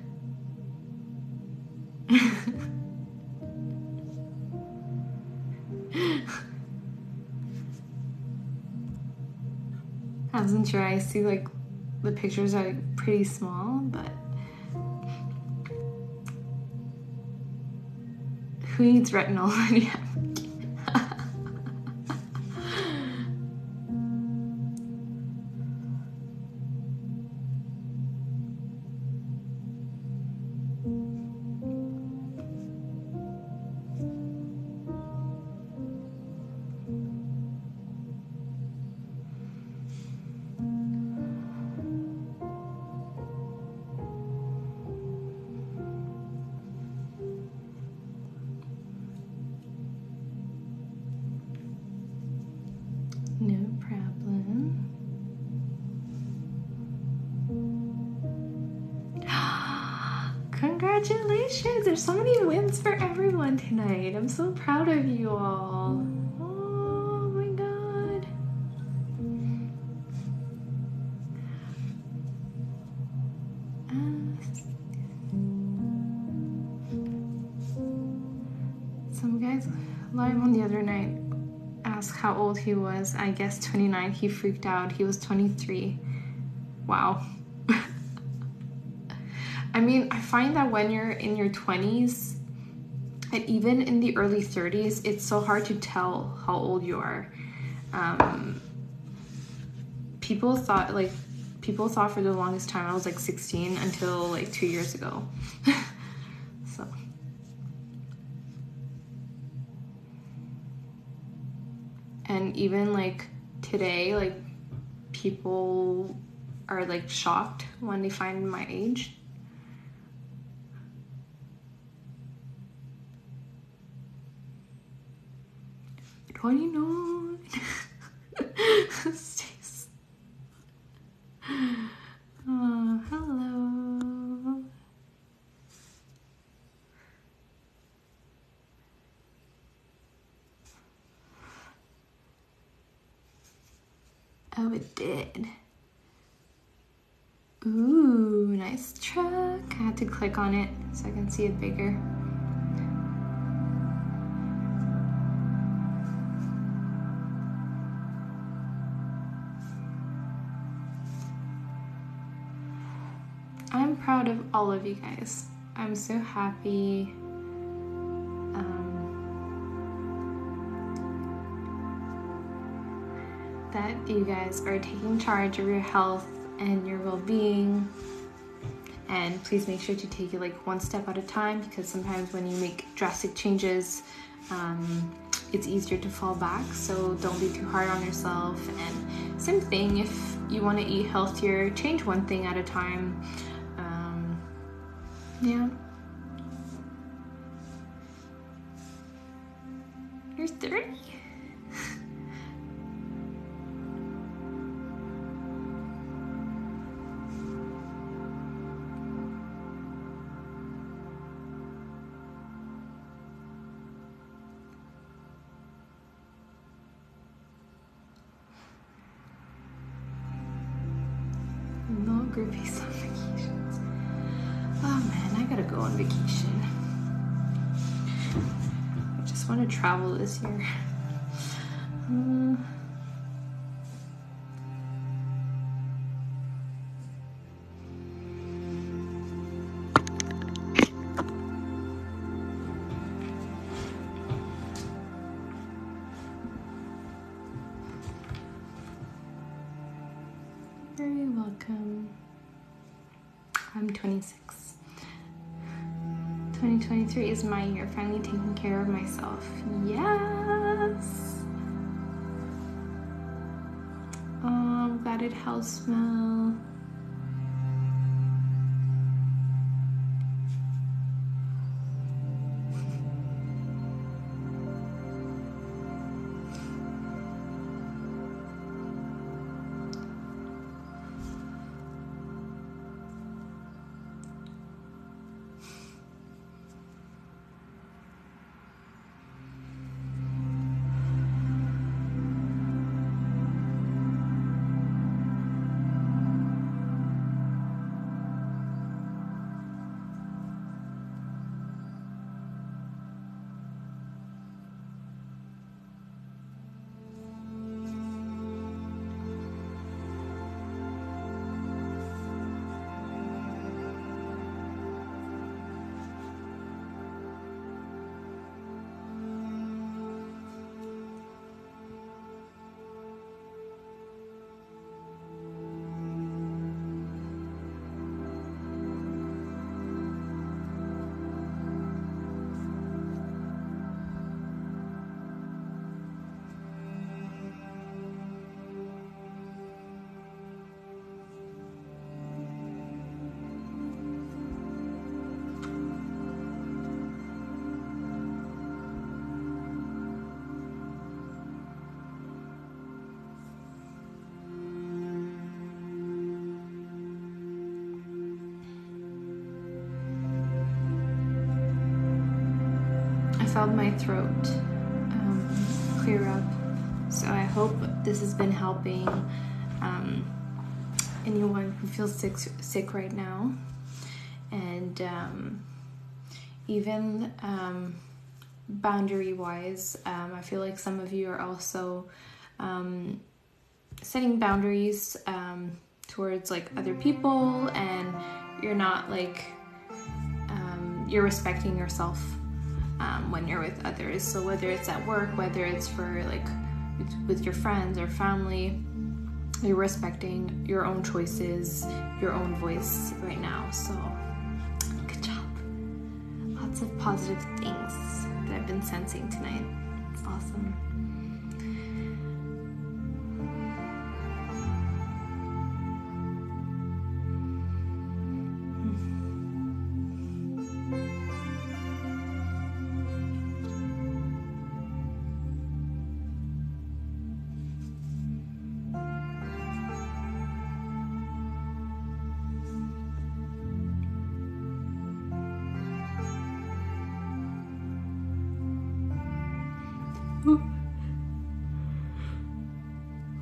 [SPEAKER 1] I wasn't sure. I see like the pictures are like pretty small, but who needs retinol when you have no problem. Congratulations! There's so many wins for everyone tonight. I'm so proud of you all. Oh my god. Some guys live on the other night asked how old he was. I guess 29. He freaked out. He was 23. Wow. I mean, I find that when you're in your 20s and even in the early 30s, it's so hard to tell how old you are. People thought for the longest time I was like 16 until like 2 years ago. So. And even like today, like people are like shocked when they find my age. How do you know? Oh, hello. Oh, it did. Ooh, nice truck. I had to click on it so I can see it bigger. I'm proud of all of you guys. I'm so happy. That you guys are taking charge of your health and your well-being. And please make sure to take it like one step at a time, because sometimes when you make drastic changes, it's easier to fall back. So don't be too hard on yourself. And same thing, if you want to eat healthier, change one thing at a time. Yeah. You're 30? groupies on vacations. Oh man, I gotta go on vacation. I just want to travel this year. Very welcome. I'm 26. 2023 is my year, finally taking care of myself. Yes! Oh, gutted house smell. Felt my throat clear up, so I hope this has been helping anyone who feels sick right now, and even boundary wise, I feel like some of you are also setting boundaries towards like other people, and you're not like you're respecting yourself when you're with others. So whether it's at work, whether it's for like with your friends or family, you're respecting your own choices, your own voice right now. So good job. Lots of positive things that I've been sensing tonight. It's awesome.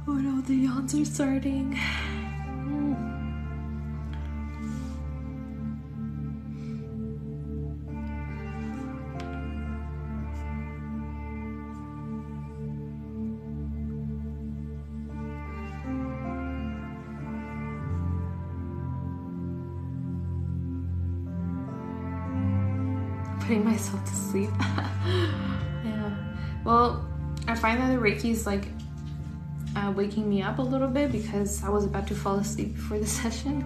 [SPEAKER 1] Oh no, the yawns are starting. Putting myself to sleep. Yeah. Well, I find that the Reiki is like waking me up a little bit because I was about to fall asleep before the session.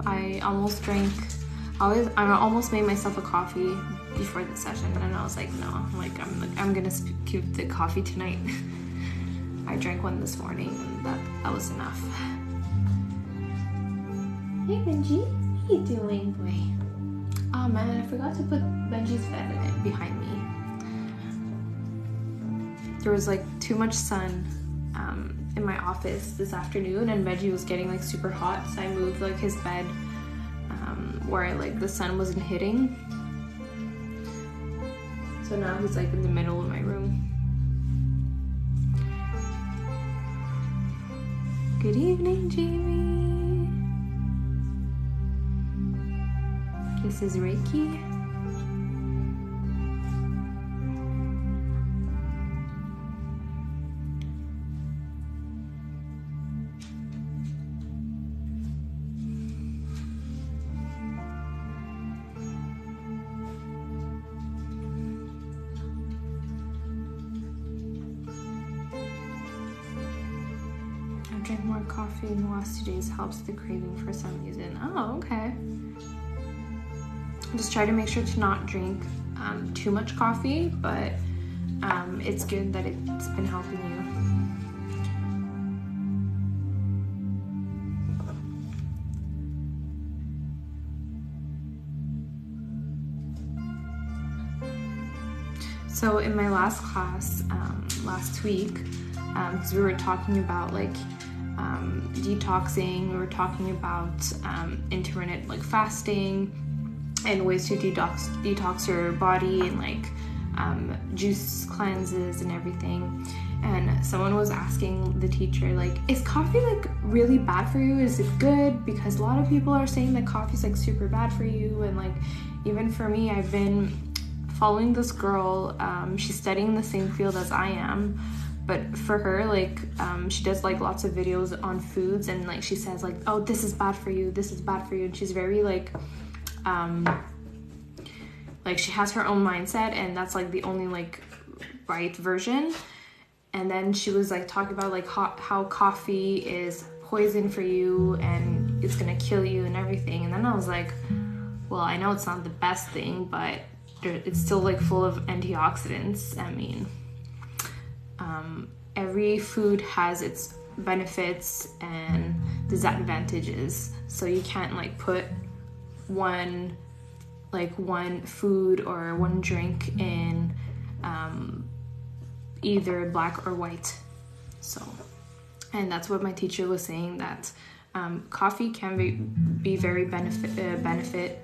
[SPEAKER 1] I almost made myself a coffee before the session, and I was like, no, I'm gonna skip the coffee tonight. I drank one this morning, and that was enough. Hey Benji, what are you doing, boy? Oh man, I forgot to put Benji's bed in it behind me. There was like too much sun in my office this afternoon, and Benji was getting like super hot, so I moved like his bed where like the sun wasn't hitting. So now he's like in the middle of my room. Good evening, Jamie. This is Reiki. Drink more coffee in the last 2 days helps the craving for some reason. Oh, okay. Just try to make sure to not drink too much coffee, but it's good that it's been helping you. So in my last class last week, because we were talking about like detoxing, we were talking about intermittent like fasting and ways to detox your body, and like juice cleanses and everything. And someone was asking the teacher, like, is coffee like really bad for you? Is it good? Because a lot of people are saying that coffee's like super bad for you. And like, even for me, I've been following this girl. She's studying the same field as I am, but for her, like, she does like lots of videos on foods, and like she says like, oh, this is bad for you, this is bad for you. And she's very like she has her own mindset, and that's like the only like right version. And then she was like talking about like how coffee is poison for you and it's gonna kill you and everything. And then I was like, well, I know it's not the best thing, but it's still like full of antioxidants. I mean, every food has its benefits and disadvantages, so you can't like put one food or one drink in either black or white. So, and that's what my teacher was saying, that coffee can be very benefit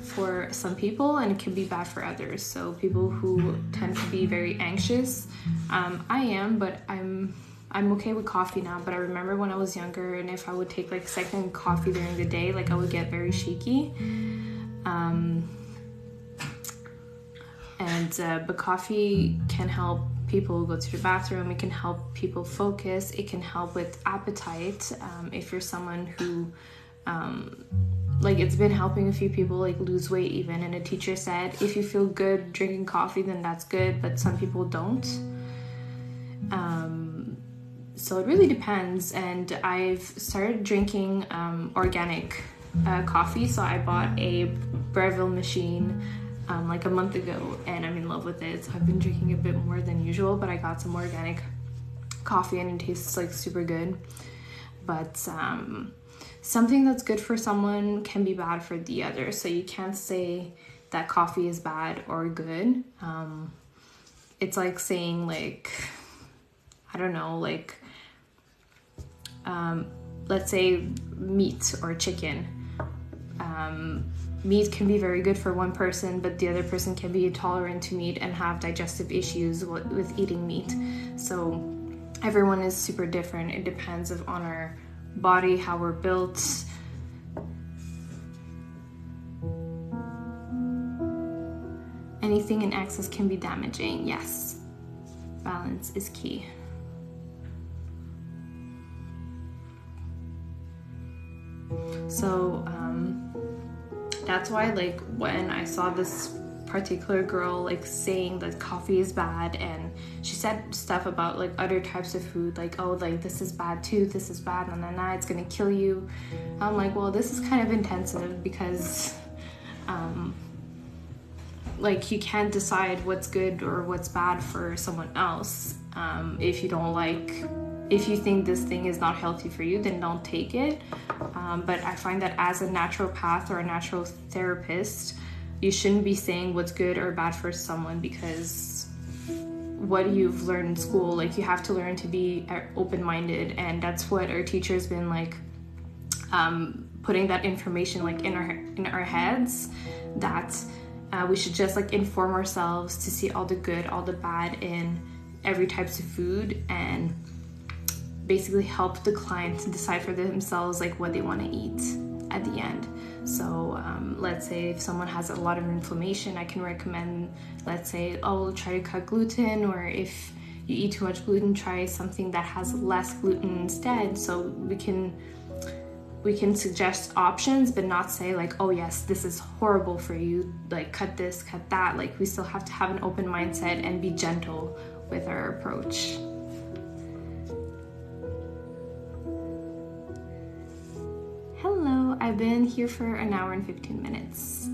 [SPEAKER 1] for some people, and it can be bad for others. So people who tend to be very anxious, I am, but I'm okay with coffee now. But I remember when I was younger, and if I would take like a second coffee during the day, like I would get very shaky. But coffee can help people go to the bathroom. It can help people focus. It can help with appetite. If you're someone who like, it's been helping a few people like lose weight even, and a teacher said if you feel good drinking coffee, then that's good, but some people don't. So it really depends. And I've started drinking organic coffee. So I bought a Breville machine like a month ago, and I'm in love with it. So I've been drinking a bit more than usual, but I got some organic coffee and it tastes like super good. But something that's good for someone can be bad for the other. So you can't say that coffee is bad or good. It's like saying like, I don't know, like, let's say meat or chicken. Meat can be very good for one person, but the other person can be intolerant to meat and have digestive issues with eating meat. So everyone is super different. It depends on our body, how we're built. Anything in excess can be damaging. Yes, balance is key. So that's why, like, when I saw this particular girl like saying that coffee is bad, and she said stuff about like other types of food, like, oh, like this is bad too, this is bad, and then it's gonna kill you. I'm like, well, this is kind of intensive, because like, you can't decide what's good or what's bad for someone else. If you don't like, if you think this thing is not healthy for you, then don't take it. But I find that as a naturopath or a natural therapist, you shouldn't be saying what's good or bad for someone, because what you've learned in school, like, you have to learn to be open-minded, and that's what our teacher's been like putting that information like in our heads, that we should just like inform ourselves to see all the good, all the bad in every types of food, and basically help the client to decide for themselves like what they want to eat at the end. So let's say if someone has a lot of inflammation, I can recommend, let's say, oh, try to cut gluten, or if you eat too much gluten, try something that has less gluten instead. So we can suggest options, but not say like, oh yes, this is horrible for you, like cut this, cut that. Like we still have to have an open mindset and be gentle with our approach. Hello, I've been here for an hour and 15 minutes.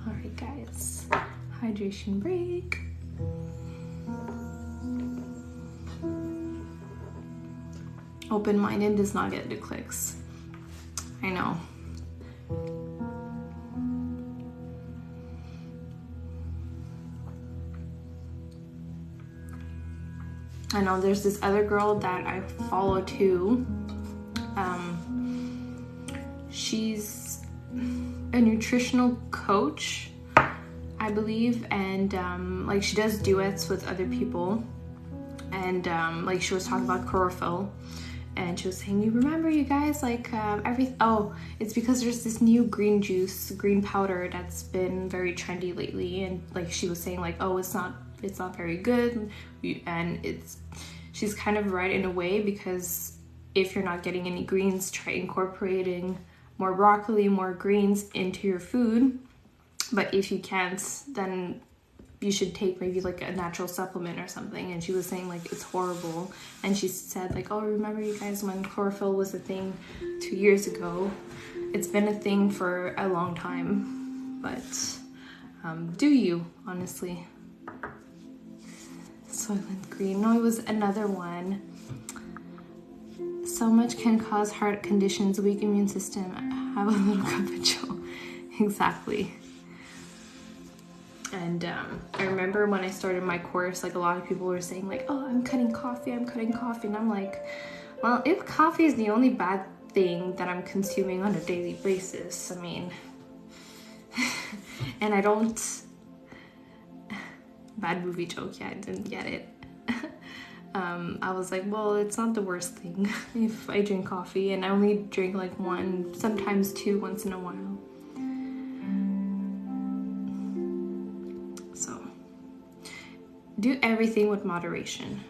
[SPEAKER 1] All right, guys, hydration break. Open-minded does not get the clicks. I know. I know there's this other girl that I follow too. She's a nutritional coach, I believe, and like she does duets with other people. And like she was talking about chlorophyll, and she was saying, you remember, you guys, like it's because there's this new green juice, green powder that's been very trendy lately, and like she was saying like, oh, it's not very good, and she's kind of right in a way, because if you're not getting any greens, try incorporating more broccoli, more greens into your food. But if you can't, then you should take maybe like a natural supplement or something. And she was saying like it's horrible, and she said like, oh, remember, you guys, when chlorophyll was a thing 2 years ago? It's been a thing for a long time, but do you, honestly? Soylent Green, no, it was another one. So much can cause heart conditions, weak immune system, have a little cup of Joe. Exactly. And I remember when I started my course, like a lot of people were saying like, oh, I'm cutting coffee. And I'm like, well, if coffee is the only bad thing that I'm consuming on a daily basis, I mean, and I don't, bad movie joke, yeah, I didn't get it. I was like, well, it's not the worst thing if I drink coffee, and I only drink like one, sometimes two once in a while. So do everything with moderation.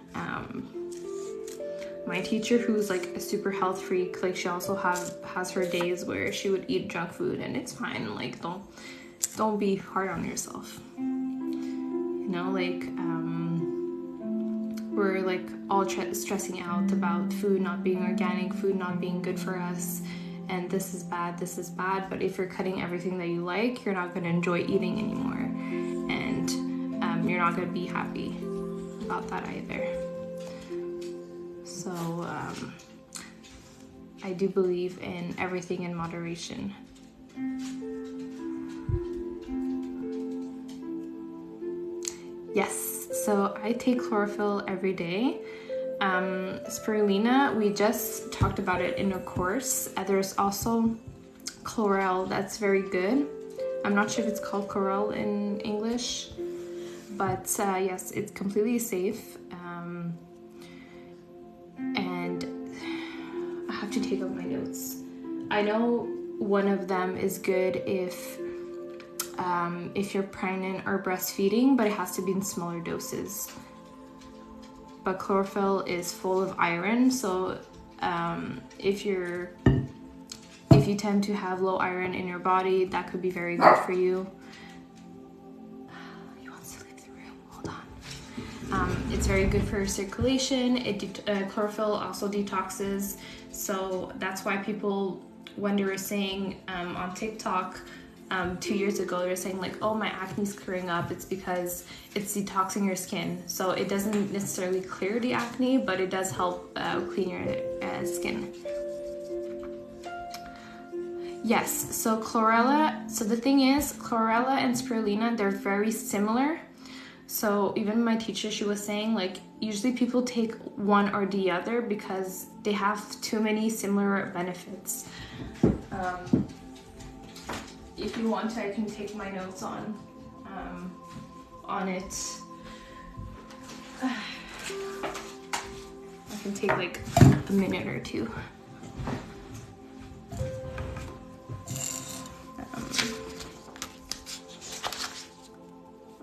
[SPEAKER 1] My teacher, who's like a super health freak, like she also has her days where she would eat junk food, and it's fine. Like don't be hard on yourself. You know, like we're like all stressing out about food not being organic, food not being good for us, and this is bad. But if you're cutting everything that you like, you're not going to enjoy eating anymore, and you're not going to be happy about that either. So I do believe in everything in moderation. Yes, so I take chlorophyll every day. Spirulina, we just talked about it in a course. There's also chlorel, that's very good. I'm not sure if it's called chlorel in English, but yes, it's completely safe. And I have to take out my notes. I know one of them is good if you're pregnant or breastfeeding, but it has to be in smaller doses. But chlorophyll is full of iron, so if you tend to have low iron in your body, that could be very good for you. He wants to leave the room. Hold on. It's very good for your circulation. Chlorophyll also detoxes, so that's why people, when they were saying on TikTok 2 years ago, they were saying like, oh, my acne's clearing up, it's because it's detoxing your skin. So it doesn't necessarily clear the acne, but it does help clean your skin. Yes, so chlorella, so the thing is, chlorella and spirulina, they're very similar. So even my teacher, she was saying like, usually people take one or the other because they have too many similar benefits. If you want to, I can take my notes on it. I can take like a minute or two.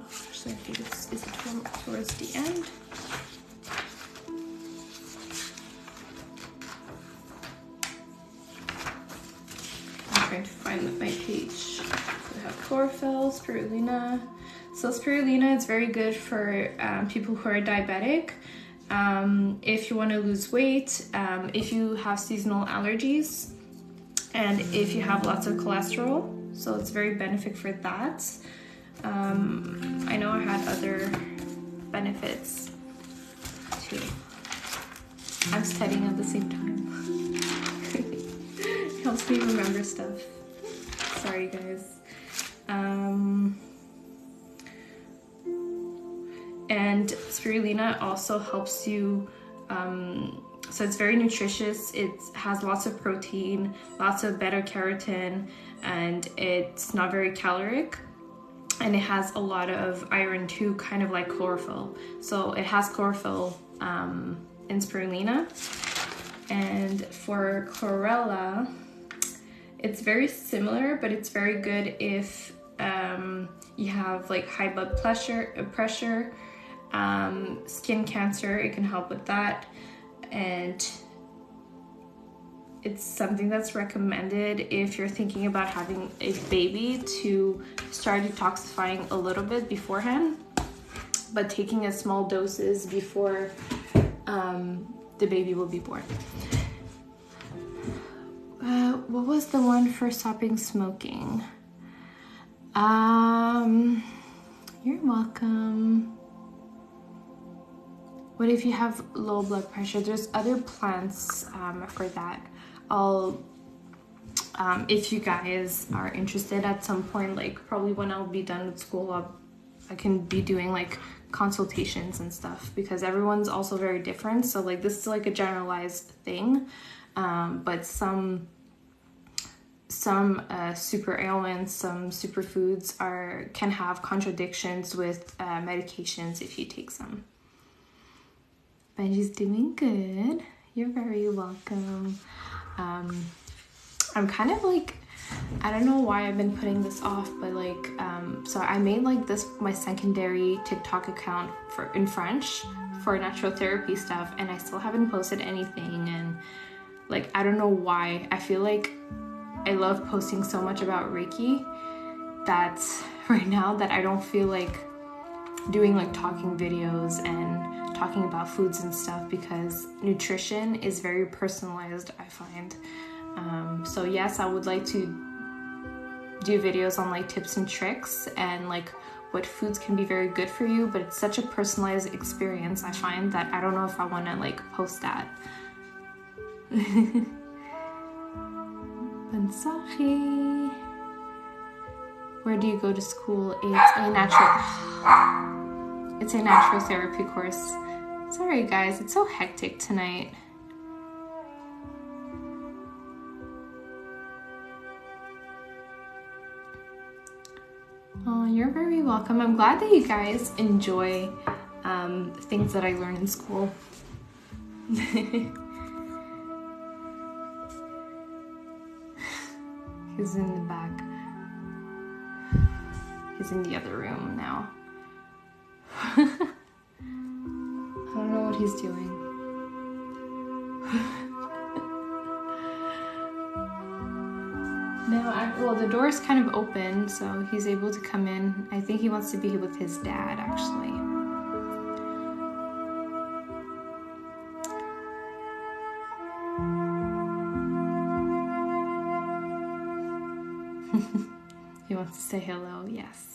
[SPEAKER 1] Actually, I think is it towards the end? I'm trying to find my page. So I have chlorophyll, spirulina. So spirulina is very good for people who are diabetic. If you want to lose weight, if you have seasonal allergies, and if you have lots of cholesterol. So it's very beneficial for that. I know I had other benefits too. I'm studying at the same time. Helps me remember stuff. Sorry guys. And spirulina also helps you, so it's very nutritious. It has lots of protein, lots of beta carotene, and it's not very caloric. And it has a lot of iron too, kind of like chlorophyll. So it has chlorophyll in spirulina. And for chlorella, it's very similar, but it's very good if you have like high blood pressure, skin cancer. It can help with that. And it's something that's recommended if you're thinking about having a baby, to start detoxifying a little bit beforehand, but taking a small doses before the baby will be born. What was the one for stopping smoking? You're welcome. What if you have low blood pressure? There's other plants for that. If you guys are interested at some point, like probably when I'll be done with school, I can be doing like consultations and stuff, because everyone's also very different. So like this is like a generalized thing, but some super ailments, some superfoods can have contradictions with medications if you take some. Benji's doing good. You're very welcome. I'm kind of like, I don't know why I've been putting this off, but like, so I made like this my secondary TikTok account in French for natural therapy stuff, and I still haven't posted anything. And like, I don't know why. I feel like I love posting so much about Reiki that right now that I don't feel like doing like talking videos and talking about foods and stuff, because nutrition is very personalized, I find. So yes, I would like to do videos on like tips and tricks and like what foods can be very good for you, but it's such a personalized experience, I find, that I don't know if I want to like post that. Bansachi. Where do you go to school? It's a natural therapy course. Sorry guys, it's so hectic tonight. Oh, you're very welcome. I'm glad that you guys enjoy things that I learn in school. He's in the back. He's in the other room now. I don't know what he's doing. Well, the door is kind of open, so he's able to come in. I think he wants to be with his dad, actually. He wants to say hello, yes.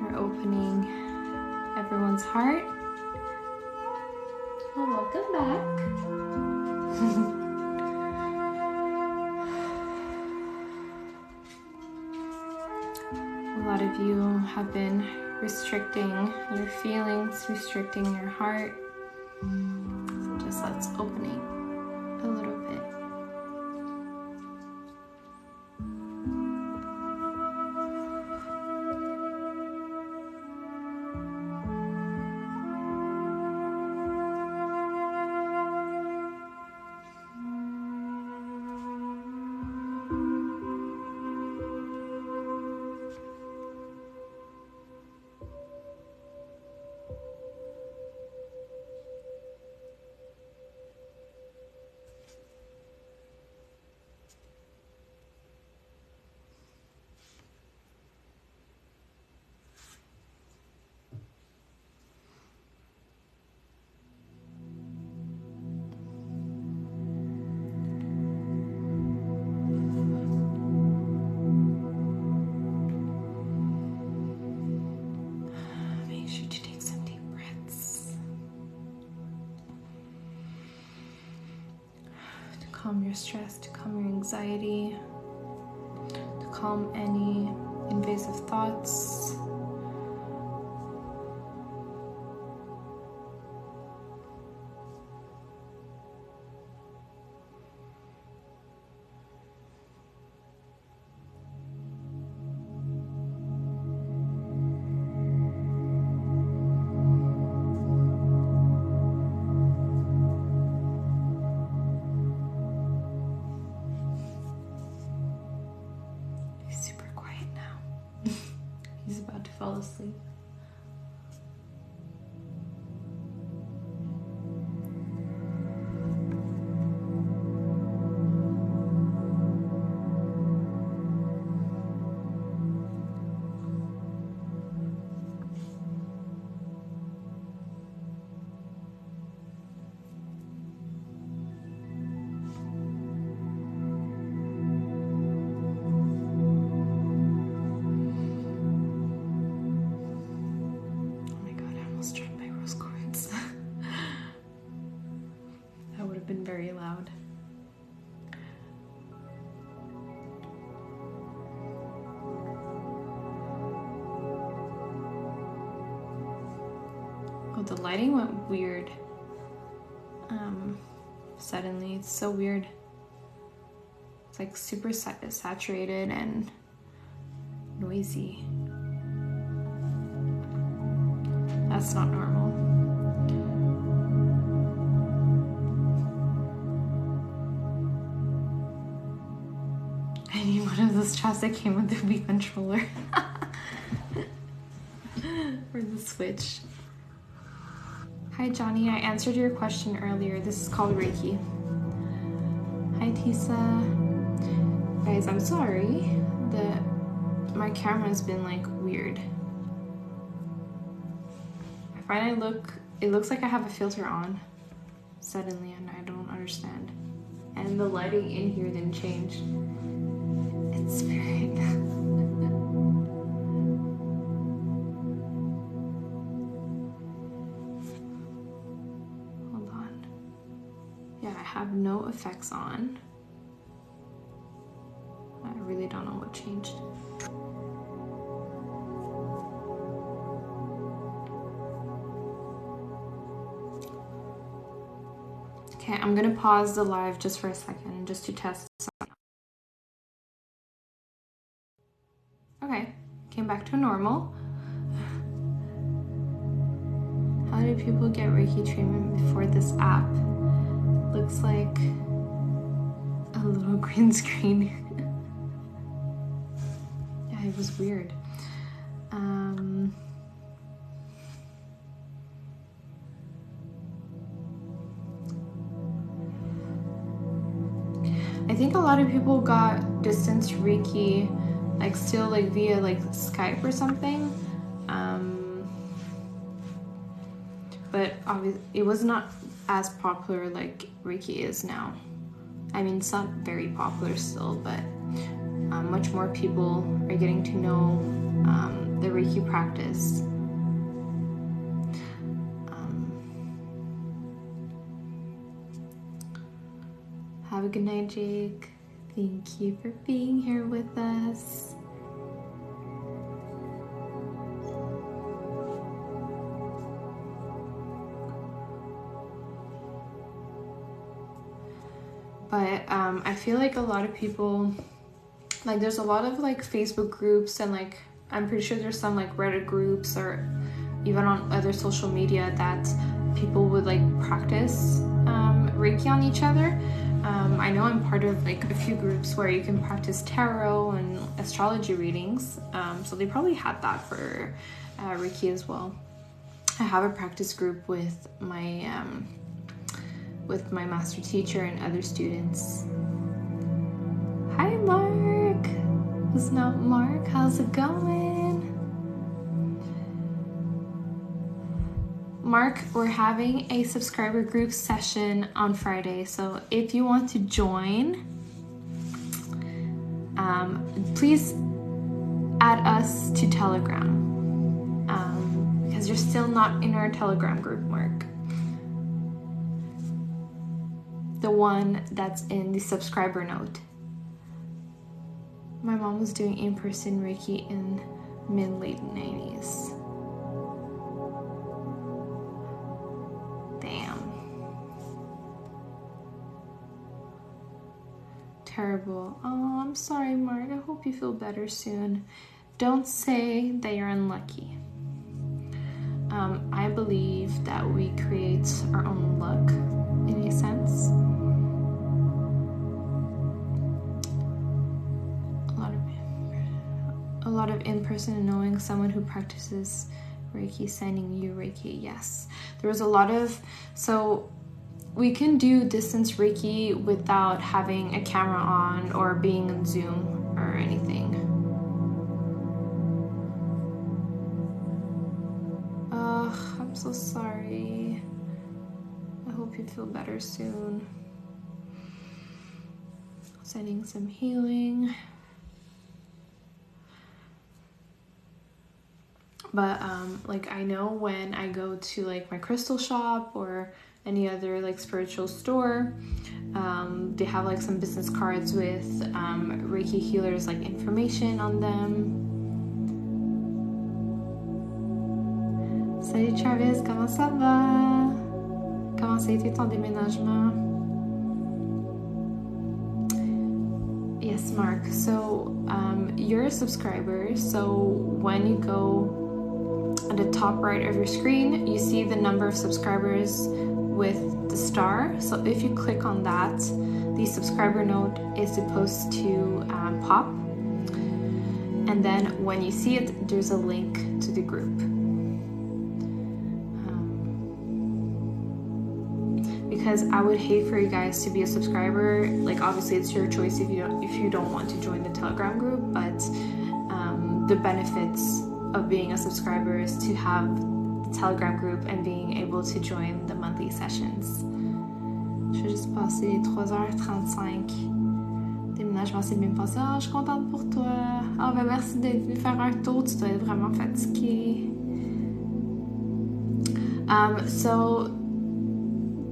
[SPEAKER 1] We're opening everyone's heart. Well, welcome back. A lot of you have been restricting your feelings, restricting your heart. So just that's opening a little bit. Make sure to take some deep breaths to calm your stress, to calm your anxiety, to calm any invasive thoughts. He's super quiet now. He's about to fall asleep. Been very loud. Oh, the lighting went weird. Suddenly, it's so weird. It's like super saturated and noisy. That's not normal. I need one of those straps that came with the Wii controller. Or the Switch. Hi Johnny, I answered your question earlier. This is called Reiki. Hi Tisa. Guys, I'm sorry. My camera's been like weird. I find it looks like I have a filter on suddenly and I don't understand. And the lighting in here didn't change. It's weird. Hold on. Yeah, I have no effects on. I really don't know what changed. Okay, I'm gonna pause the live just for a second, just to test something. Okay, came back to normal. How do people get Reiki treatment before this app? Looks like a little green screen. Yeah, it was weird. I think a lot of people got distance Reiki, like still like via like Skype or something. But obviously it was not as popular like Reiki is now. I mean, it's not very popular still, but much more people are getting to know the Reiki practice. Have a good night, Jake. Thank you for being here with us. But I feel like a lot of people, like there's a lot of like Facebook groups, and like I'm pretty sure there's some like Reddit groups or even on other social media that people would like practice Reiki on each other. I know I'm part of like a few groups where you can practice tarot and astrology readings, so they probably had that for Reiki as well. I have a practice group with my master teacher and other students. Hi Mark! Who's not Mark? How's it going? Mark, we're having a subscriber group session on Friday, so if you want to join, please add us to Telegram, because you're still not in our Telegram group, Mark. The one that's in the subscriber note. My mom was doing in-person Reiki in mid-late 90s. Damn. Terrible. Oh, I'm sorry, Mark. I hope you feel better soon. Don't say that you're unlucky. I believe that we create our own luck, in a sense. A lot of in-person and knowing someone who practices Reiki, sending you Reiki. Yes, there was a lot of, so we can do distance Reiki without having a camera on or being on Zoom or anything. I'm so sorry. I hope you feel better soon. Sending some healing. But like I know when I go to like my crystal shop or any other like spiritual store, they have like some business cards with Reiki healers like information on them. Salut Travis, comment ça va? Comment ça a été ton déménagement? Yes, Mark. So you're a subscriber. So when you go at the top right of your screen, you see the number of subscribers with the star. So if you click on that, the subscriber note is supposed to pop. And then when you see it, there's a link to the group. Because I would hate for you guys to be a subscriber. Like obviously it's your choice if you don't want to join the Telegram group, but the benefits of being a subscriber is to have the Telegram group and being able to join the monthly sessions. Je vais juste passer 3h35. Déménagement s'est bien passé. Oh, je suis contente pour toi. Oh, ben merci d'être venu faire un tour. Tu dois être vraiment fatigué. So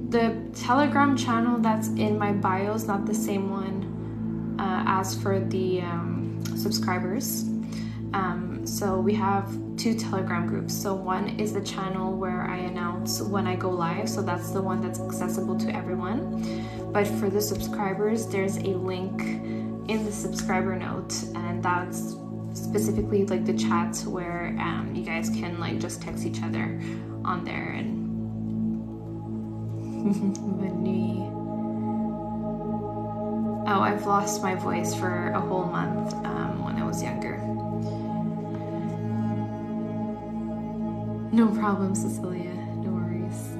[SPEAKER 1] the Telegram channel that's in my bio is not the same one as for the subscribers. So we have two Telegram groups. So one is the channel where I announce when I go live. So that's the one that's accessible to everyone. But for the subscribers, there's a link in the subscriber note, and that's specifically like the chat where you guys can like just text each other on there. And oh, I've lost my voice for a whole month when I was younger. No problem, Cecilia. No worries.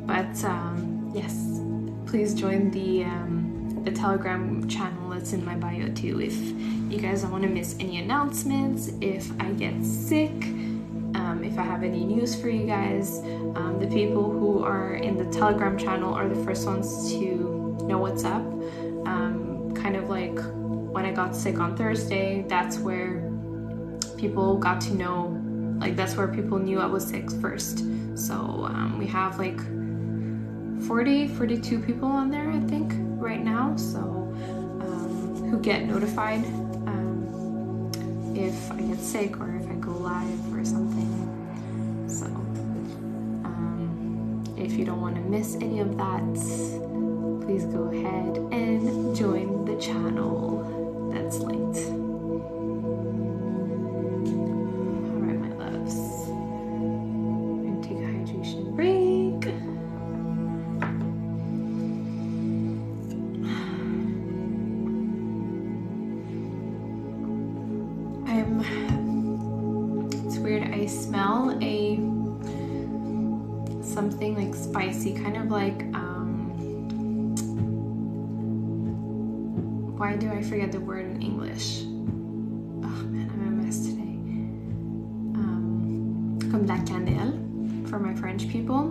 [SPEAKER 1] But yes, please join the Telegram channel that's in my bio too. If you guys don't want to miss any announcements, if I get sick, if I have any news for you guys, the people who are in the Telegram channel are the first ones to know what's up. Kind of like when I got sick on Thursday, that's where people got to know, like that's where people knew I was sick first. So we have like 42 people on there, I think, right now. So who get notified if I get sick or if I go live or something. So if you don't want to miss any of that, please go ahead and join the channel that's linked. Alright, my loves. I'm going to take a hydration break. It's weird, I smell something like spicy, kind of like, why do I forget the word in English? Oh man, I'm a mess today. Comme la cannelle for my French people.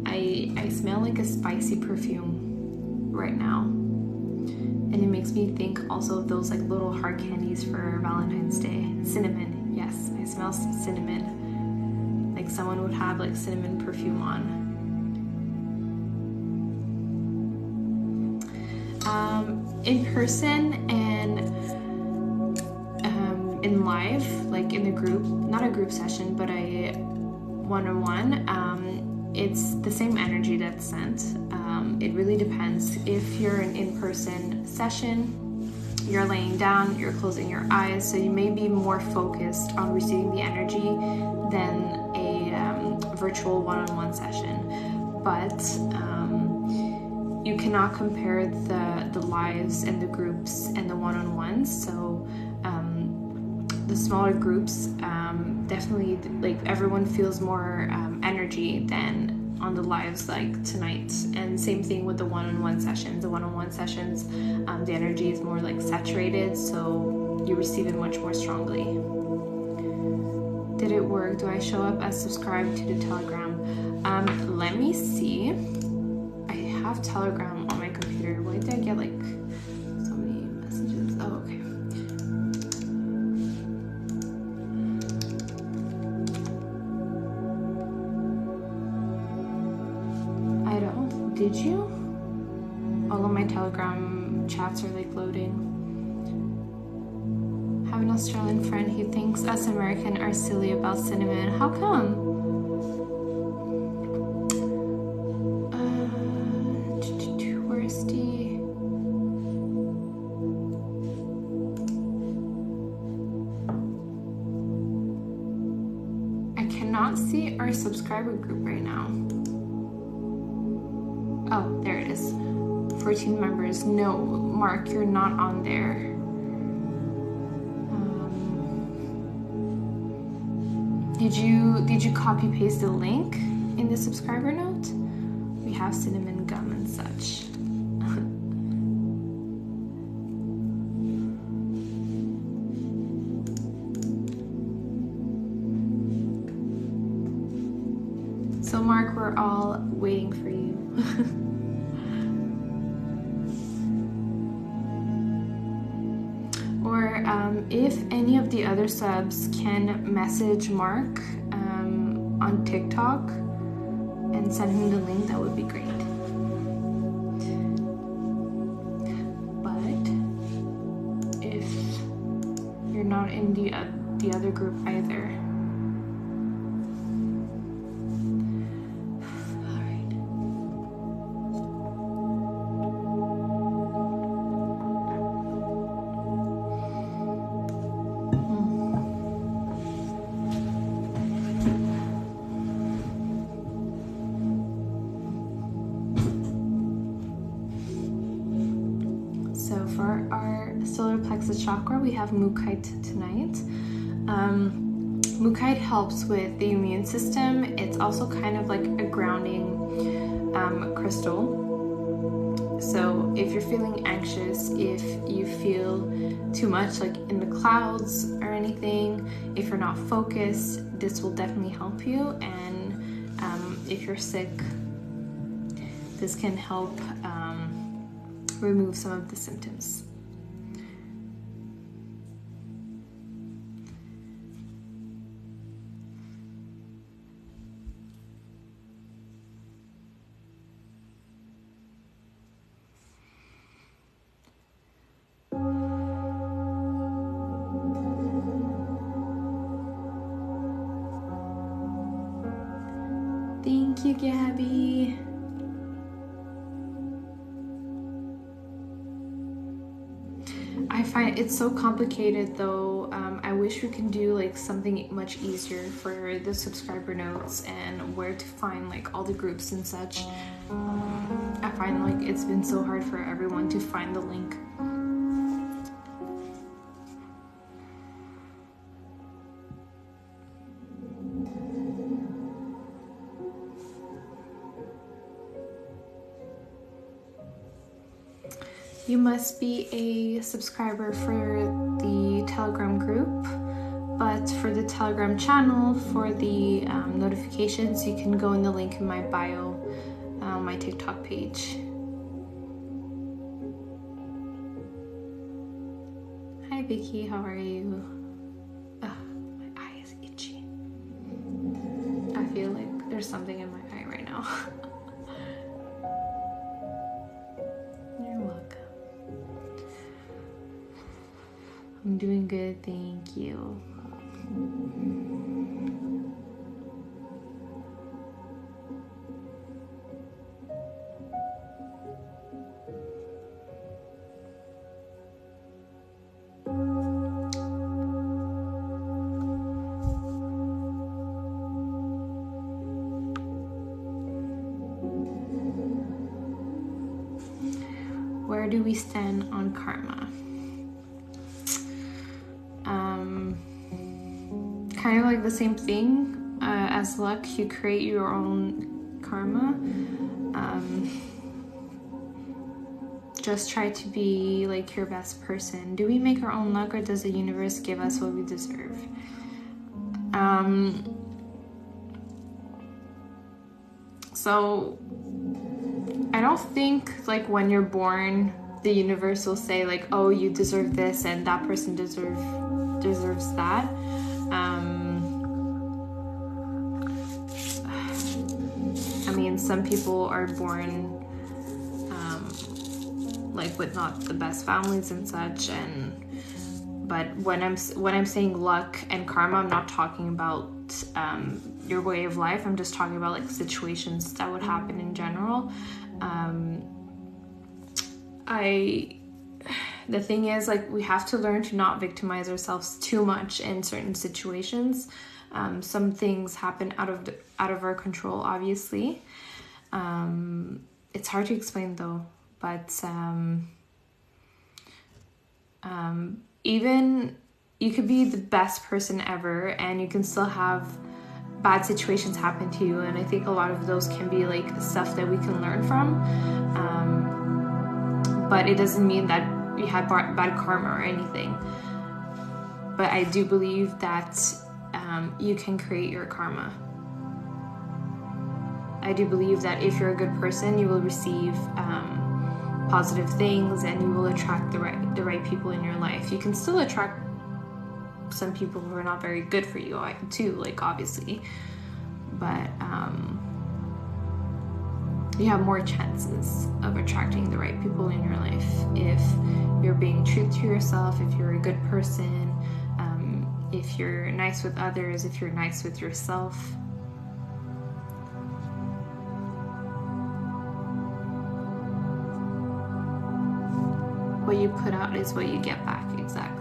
[SPEAKER 1] I smell like a spicy perfume right now. And it makes me think also of those like little hard candies for Valentine's Day. Cinnamon, yes, I smell cinnamon. Like someone would have like cinnamon perfume on. In person and in live, like in the group, not a group session, but a one-on-one, it's the same energy that's sent. It really depends. If you're an in-person session, you're laying down, you're closing your eyes, so you may be more focused on receiving the energy than a virtual one-on-one session. But you cannot compare the lives and the groups and the one-on-ones. So the smaller groups, definitely, like, everyone feels more energy than on the lives like tonight. And same thing with the one-on-one sessions. The one-on-one sessions, the energy is more like saturated, so you receive it much more strongly. Did it work? Do I show up as subscribed to the Telegram? Let me see. I have Telegram on my computer. Why did I get like so many messages? Oh, okay. I don't. Did you? All of my Telegram chats are like loading. Have an Australian friend who thinks us American are silly about cinnamon. How come? Where's the... I cannot see our subscriber group right now. Oh, there it is. 14 members. No, Mark, you're not on there. Did you copy paste the link in the subscriber note? We have cinnamon gum and such. So Mark, we're all waiting for you. Or if any of the other subs can message Mark on TikTok and send him the link, that would be great. But if you're not in the other group either. Chakra, we have Mukite tonight. Mukite helps with the immune system. It's also kind of like a grounding crystal. So if you're feeling anxious, if you feel too much like in the clouds or anything, if you're not focused, this will definitely help you. And if you're sick, this can help remove some of the symptoms. Thank you, Gabby. find it's so complicated though. I wish we can do like something much easier for the subscriber notes and where to find like all the groups and such. I find like it's been so hard for everyone to find the link. You must be a subscriber for the Telegram group, but for the Telegram channel, for the notifications, you can go in the link in my bio, my TikTok page. Hi Vicky, how are you? My eye is itchy. I feel like there's something in my eye right now. You're welcome. I'm doing good, thank you. Where do we stand on karma? Kind of like the same thing as luck. You create your own karma. Just try to be like your best person. Do we make our own luck, or does the universe give us what we deserve? So I don't think like when you're born the universe will say like, oh, you deserve this and that person deserves that. I mean, some people are born like with not the best families and such, but when I'm saying luck and karma, I'm not talking about your way of life. I'm just talking about like situations that would happen in general. The thing is, like, we have to learn to not victimize ourselves too much in certain situations. Some things happen out of our control, obviously. It's hard to explain though, but even you could be the best person ever and you can still have bad situations happen to you, and I think a lot of those can be like stuff that we can learn from, but it doesn't mean that you had bad karma or anything. But I do believe that you can create your karma. I do believe that if you're a good person, you will receive positive things and you will attract the right people in your life. You can still attract some people who are not very good for you too, like obviously, but you have more chances of attracting the right people in your life if you're being true to yourself, if you're a good person, if you're nice with others, if you're nice with yourself. What you put out is what you get back, exactly.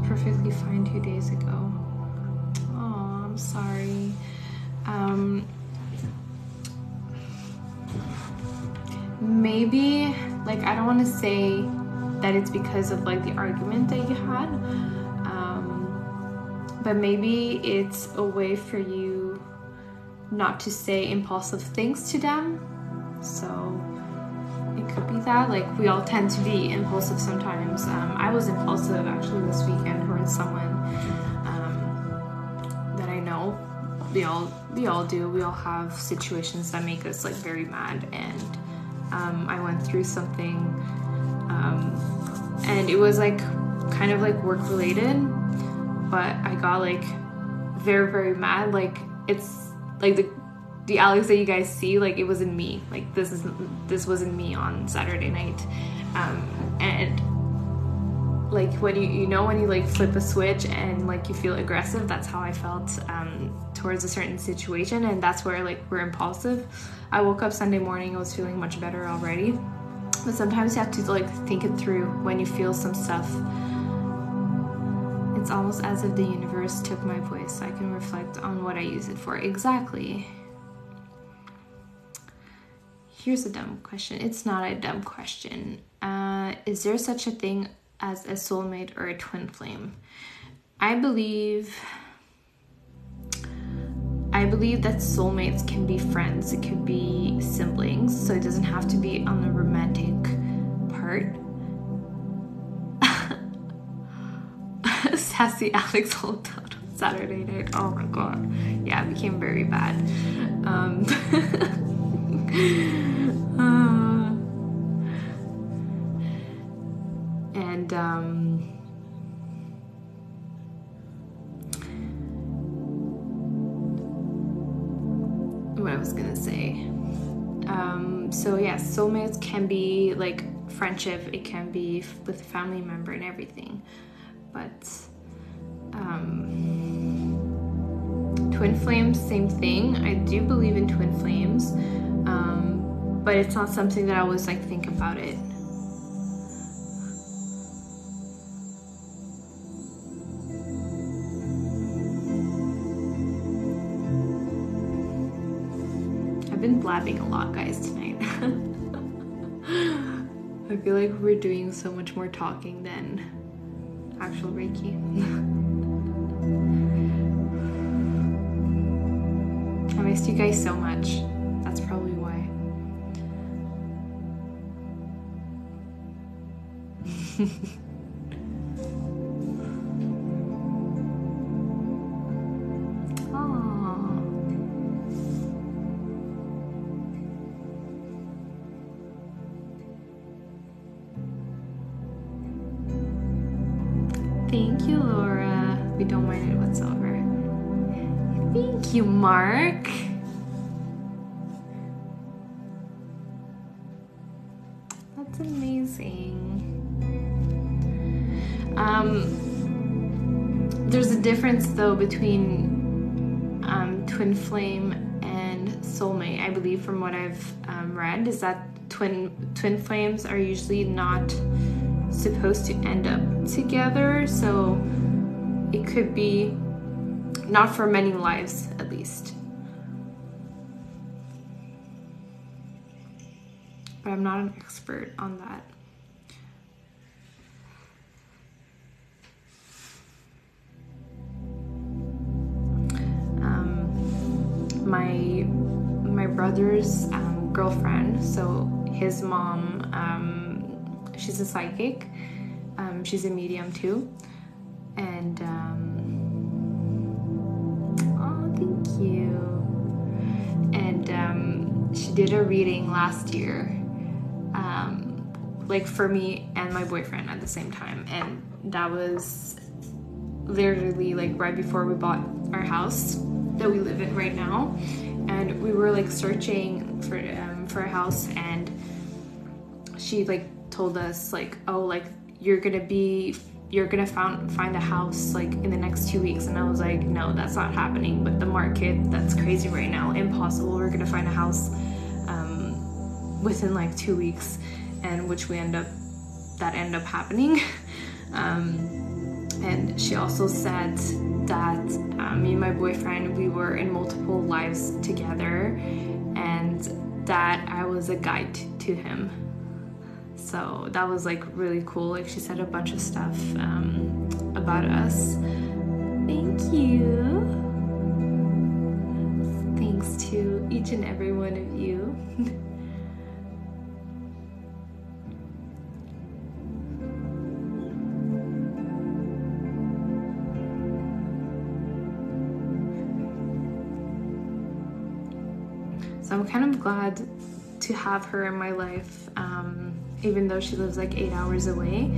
[SPEAKER 1] Perfectly fine 2 days ago. Oh, I'm sorry. Maybe, like, I don't want to say that it's because of like the argument that you had, but maybe it's a way for you not to say impulsive things to them. So it could be that. Like, we all tend to be impulsive sometimes. I was impulsive actually this weekend towards someone that I know. We all do. We all have situations that make us like very mad, and I went through something, and it was like kind of like work related, but I got like very, very mad. Like, it's like the Alex that you guys see, like, it wasn't me. Like, this wasn't me on Saturday night. And like, when you know when you like flip a switch and like you feel aggressive, that's how I felt towards a certain situation, and that's where like we're impulsive. I woke up Sunday morning, I was feeling much better already, but sometimes you have to like think it through when you feel some stuff. It's almost as if the universe took my voice so I can reflect on what I use it for. Exactly. Here's a dumb question. It's not a dumb question. Is there such a thing as a soulmate or a twin flame? I believe that soulmates can be friends. It could be siblings, so it doesn't have to be on the romantic part. Sassy Alex hold out on Saturday night. Oh my god. Yeah, it became very bad. What I was gonna say. So yeah, soulmates can be like friendship. It can be with a family member and everything. But twin flames, same thing. I do believe in twin flames, but it's not something that I always like think about it. I've been blabbing a lot, guys, tonight. I feel like we're doing so much more talking than actual Reiki. I missed you guys so much. That's probably why. Thank you, Laura. We don't mind it whatsoever. Thank you, Mark. That's amazing. There's a difference though between twin flame and soulmate. I believe from what I've read is that twin flames are usually not supposed to end up together, so it could be not for many lives at least. But I'm not an expert on that. My brother's girlfriend, so his mom, she's a psychic. She's a medium too. And oh, thank you. And she did a reading last year, like for me and my boyfriend at the same time. And that was literally like right before we bought our house that we live in right now. And we were like searching for a house, and she like told us like, oh, like you're gonna find a house like in the next 2 weeks. And I was like, no, that's not happening. But the market, that's crazy right now, impossible. We're gonna find a house within like 2 weeks, and which ended up happening. And she also said that me and my boyfriend, we were in multiple lives together, and that I was a guide to him. So that was like really cool. Like, she said a bunch of stuff about us. Thank you. Thanks to each and every one of you. kind of glad to have her in my life, even though she lives like 8 hours away,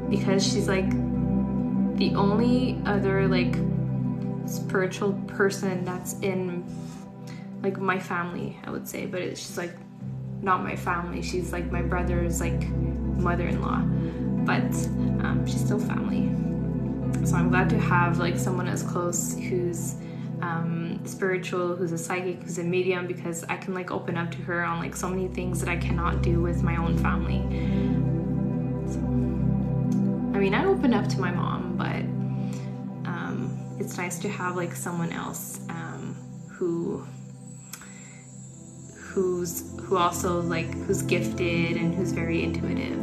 [SPEAKER 1] because she's like the only other like spiritual person that's in like my family, I would say. But she's like not my family. She's like my brother's like mother-in-law, but she's still family. So I'm glad to have like someone as close who's spiritual, who's a psychic, who's a medium, because I can like open up to her on like so many things that I cannot do with my own family. So, I mean, I open up to my mom, but it's nice to have like someone else who also like who's gifted and who's very intuitive.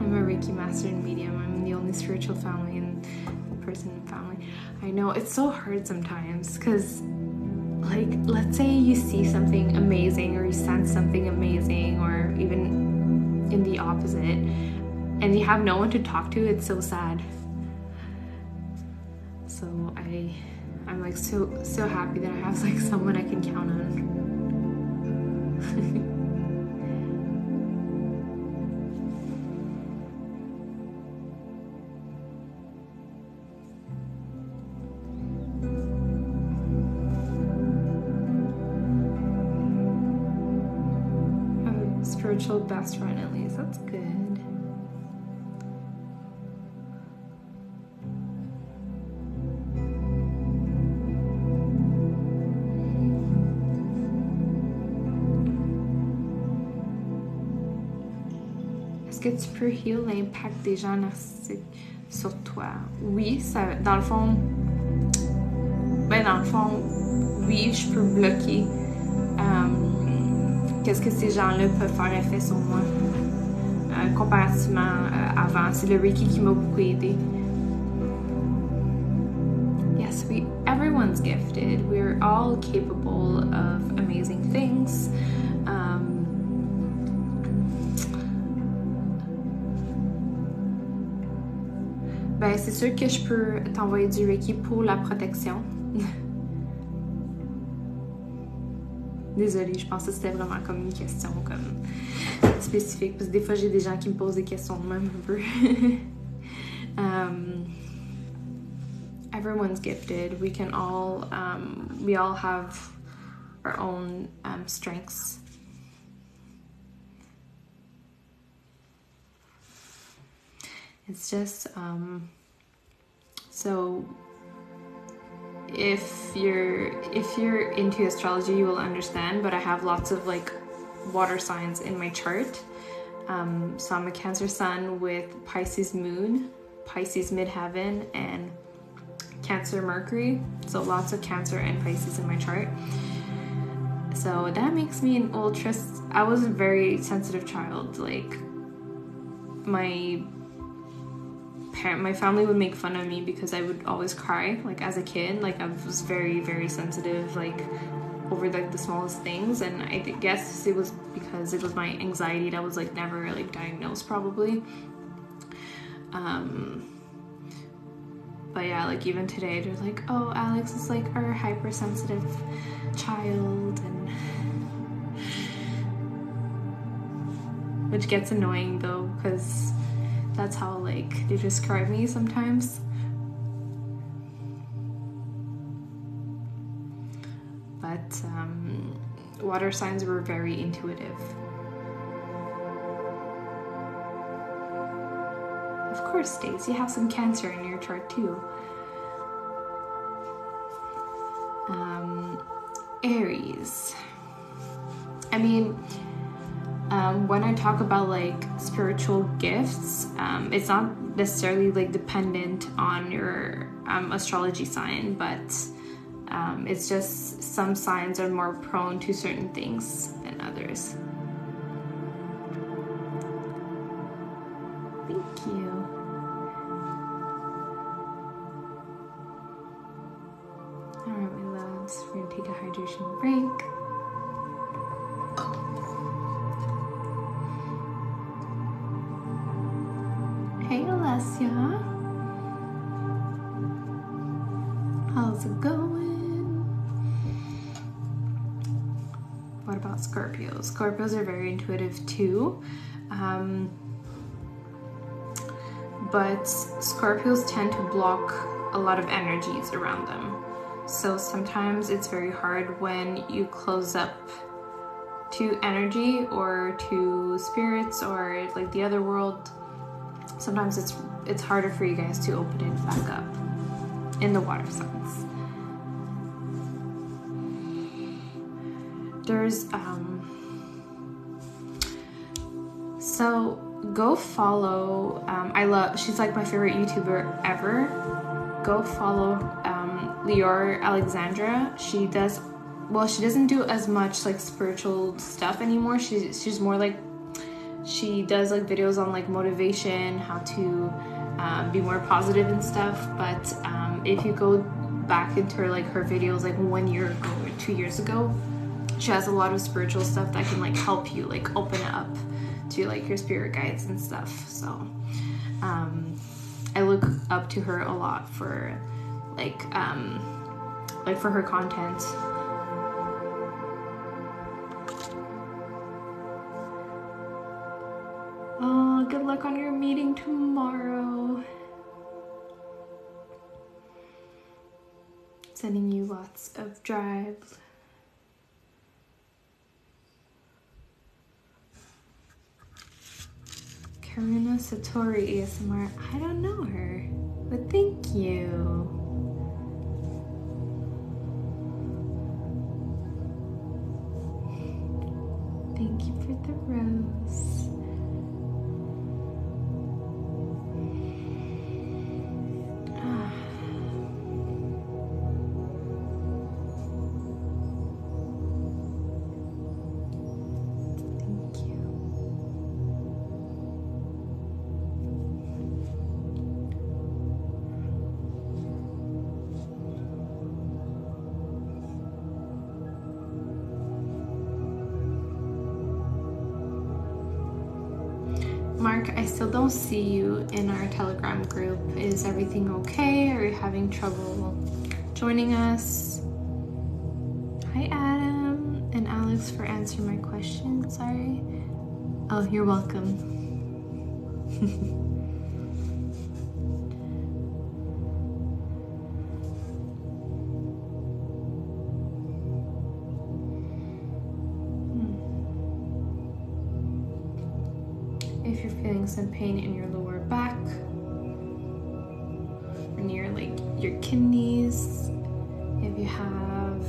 [SPEAKER 1] I'm a Reiki master and medium. I'm the only spiritual family and person in family. I know it's so hard sometimes because like let's say you see something amazing or you sense something amazing, or even in the opposite, and you have no one to talk to. It's so sad. So I'm like so happy that I have like someone I can count on. I have a spiritual best friend, at least. That's good. Est-ce que tu peux heal l'impact des gens narcissiques sur toi? Oui, ça, dans le fond, oui, je peux bloquer qu'est-ce que ces gens-là peuvent faire effet sur moi comparativement avant. C'est le Reiki qui m'a beaucoup aidé. Yes, everyone's gifted. We're all capable of amazing things. Ben, c'est sûr que je peux t'envoyer du Reiki pour la protection. Désolée, je pensais que c'était vraiment comme une question comme spécifique, parce que des fois j'ai des gens qui me posent des questions de même un peu. Everyone's gifted. We can all, we all have our own strengths. It's just so if you're into astrology, you will understand, but I have lots of like water signs in my chart. So I'm a Cancer sun with Pisces moon, Pisces midheaven, and Cancer Mercury. So lots of Cancer and Pisces in my chart. So that makes me an ultra. I was a very sensitive child. Like my family would make fun of me because I would always cry, like as a kid. Like I was very, very sensitive, like over like the smallest things, and I guess it was because it was my anxiety that was like never like diagnosed probably. But yeah, like even today they're like, oh, Alex is like our hypersensitive child, and which gets annoying though, because that's how like they describe me sometimes. But water signs were very intuitive. Of course, Stace, you have some Cancer in your chart too. Aries. I mean, when I talk about like spiritual gifts, it's not necessarily like dependent on your astrology sign, but it's just some signs are more prone to certain things than others. Thank you. Alright, my loves, we're gonna take a hydration break. Hey Alessia, how's it going? what about Scorpios? Scorpios are very intuitive too. But Scorpios tend to block a lot of energies around them. So sometimes it's very hard when you close up to energy or to spirits or like the other world. Sometimes it's harder for you guys to open it back up in the water signs. There's so go follow, she's like my favorite YouTuber ever. Go follow Lior Alexandra. She doesn't do as much like spiritual stuff anymore. She's more like, she does like videos on like motivation, how to be more positive and stuff. But if you go back into her videos like 1 year ago or 2 years ago, she has a lot of spiritual stuff that can like help you like open up to like your spirit guides and stuff. So I look up to her a lot for like for her content. Oh, good luck on your meeting tomorrow. Sending you lots of drives. Karuna Satori ASMR. I don't know her, but thank you. Thank you for the rose. Mark, I still don't see you in our Telegram group. Is everything okay? Are you having trouble joining us? Hi, Adam and Alex, for answering my question. Sorry. Oh, you're welcome. If you're feeling some pain in your lower back or near like your kidneys, if you have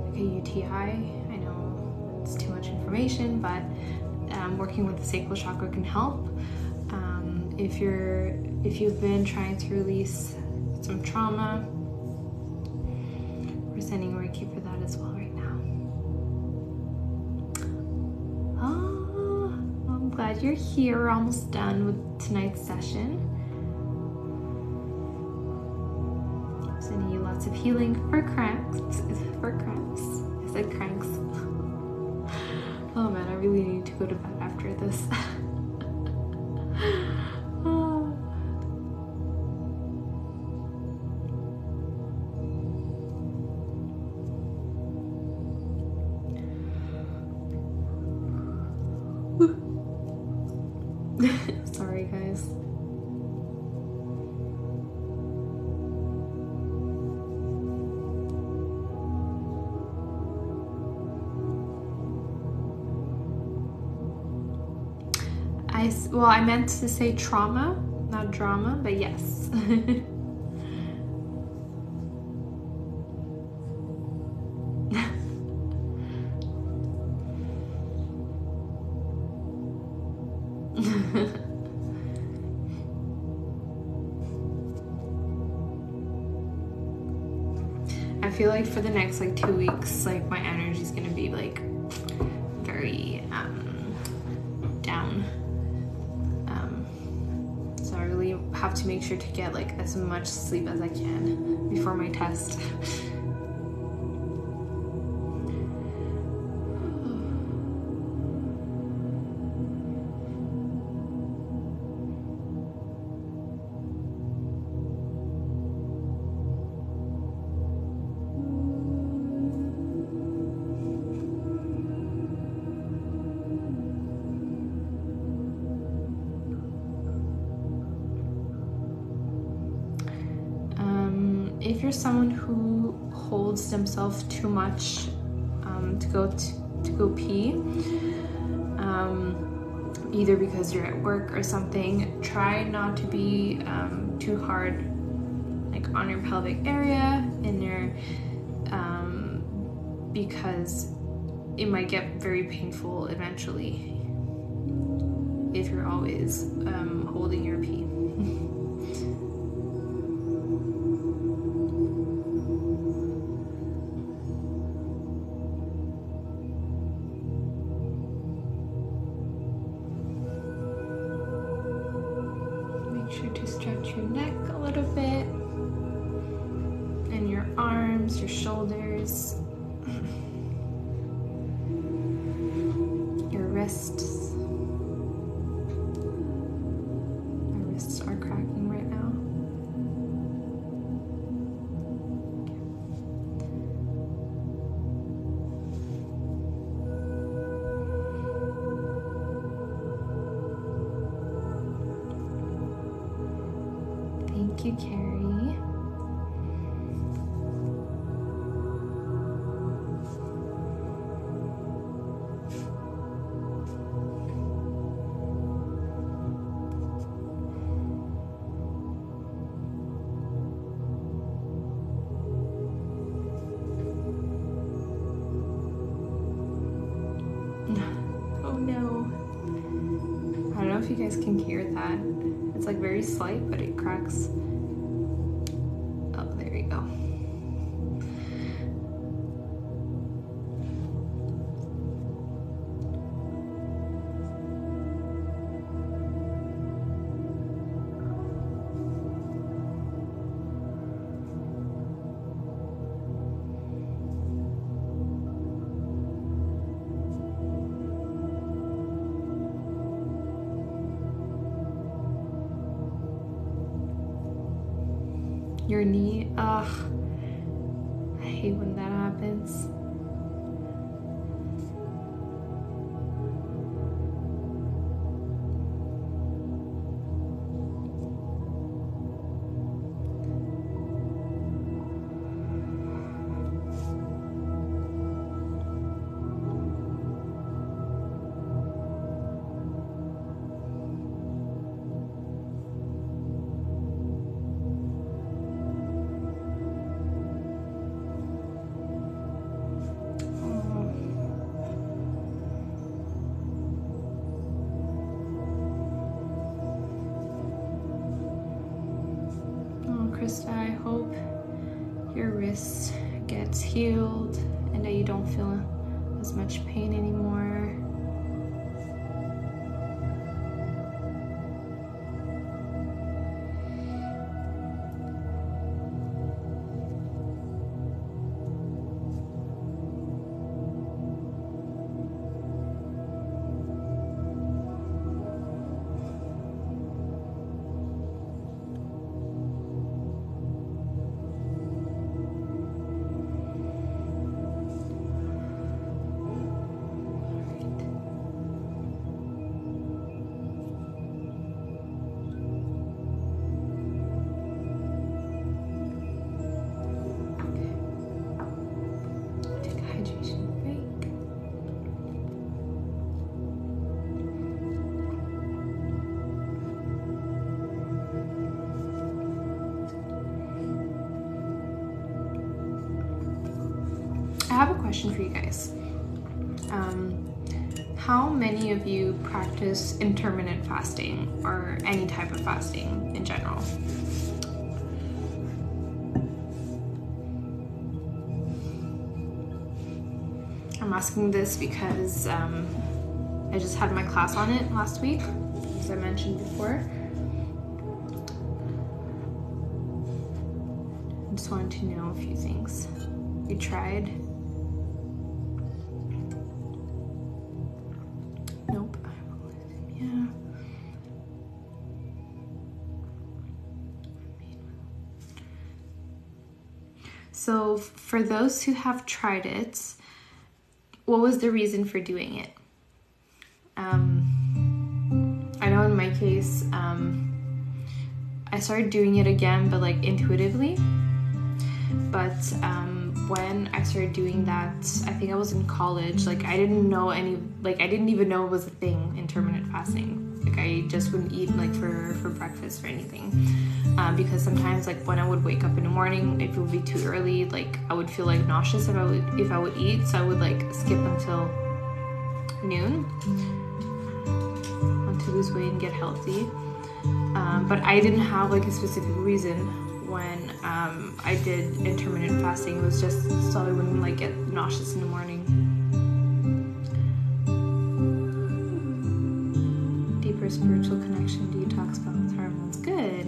[SPEAKER 1] like a UTI, I know it's too much information, but working with the sacral chakra can help. If you've been trying to release some trauma, we're sending Reiki for that as well right now. Glad you're here. We're almost done with tonight's session. Sending you lots of healing for cramps. For cramps. I said cranks. Oh man, I really need to go to bed after this. Sorry, guys. I meant to say trauma, not drama, but yes. I feel like for the next like 2 weeks, like my energy is gonna be like very down. So I really have to make sure to get like as much sleep as I can before my test. you're someone who holds themselves too much to go pee, either because you're at work or something, try not to be too hard like on your pelvic area and your because it might get very painful eventually if you're always holding your pee. Make sure to stretch your neck a little bit and your arms, your shoulders, your wrists. My wrists are cracking right now. Thank you, Carrie. Oh no. I don't know if you guys can hear that. It's like very slight, but it cracks. Oh, there you go. Your knee, ugh, I hate when that happens. Krista, I hope your wrist gets healed and that you don't feel as much pain anymore. I have a question for you guys. How many of you practice intermittent fasting or any type of fasting in general? I'm asking this because I just had my class on it last week, as I mentioned before. I just wanted to know a few things. You tried? Nope. Yeah. So for those who have tried it, what was the reason for doing it? I know in my case, I started doing it again, but like intuitively. But when I started doing that, I think I was in college, like I didn't even know it was a thing, intermittent fasting. Like I just wouldn't eat like for breakfast or anything, because sometimes like when I would wake up in the morning, if it would be too early, like I would feel like nauseous if I would eat, so I would like skip until noon. Want to lose weight and get healthy, but I didn't have like a specific reason when I did intermittent fasting. It was just so I wouldn't like get nauseous in the morning. Deeper spiritual connection, detox, balance hormones. Good.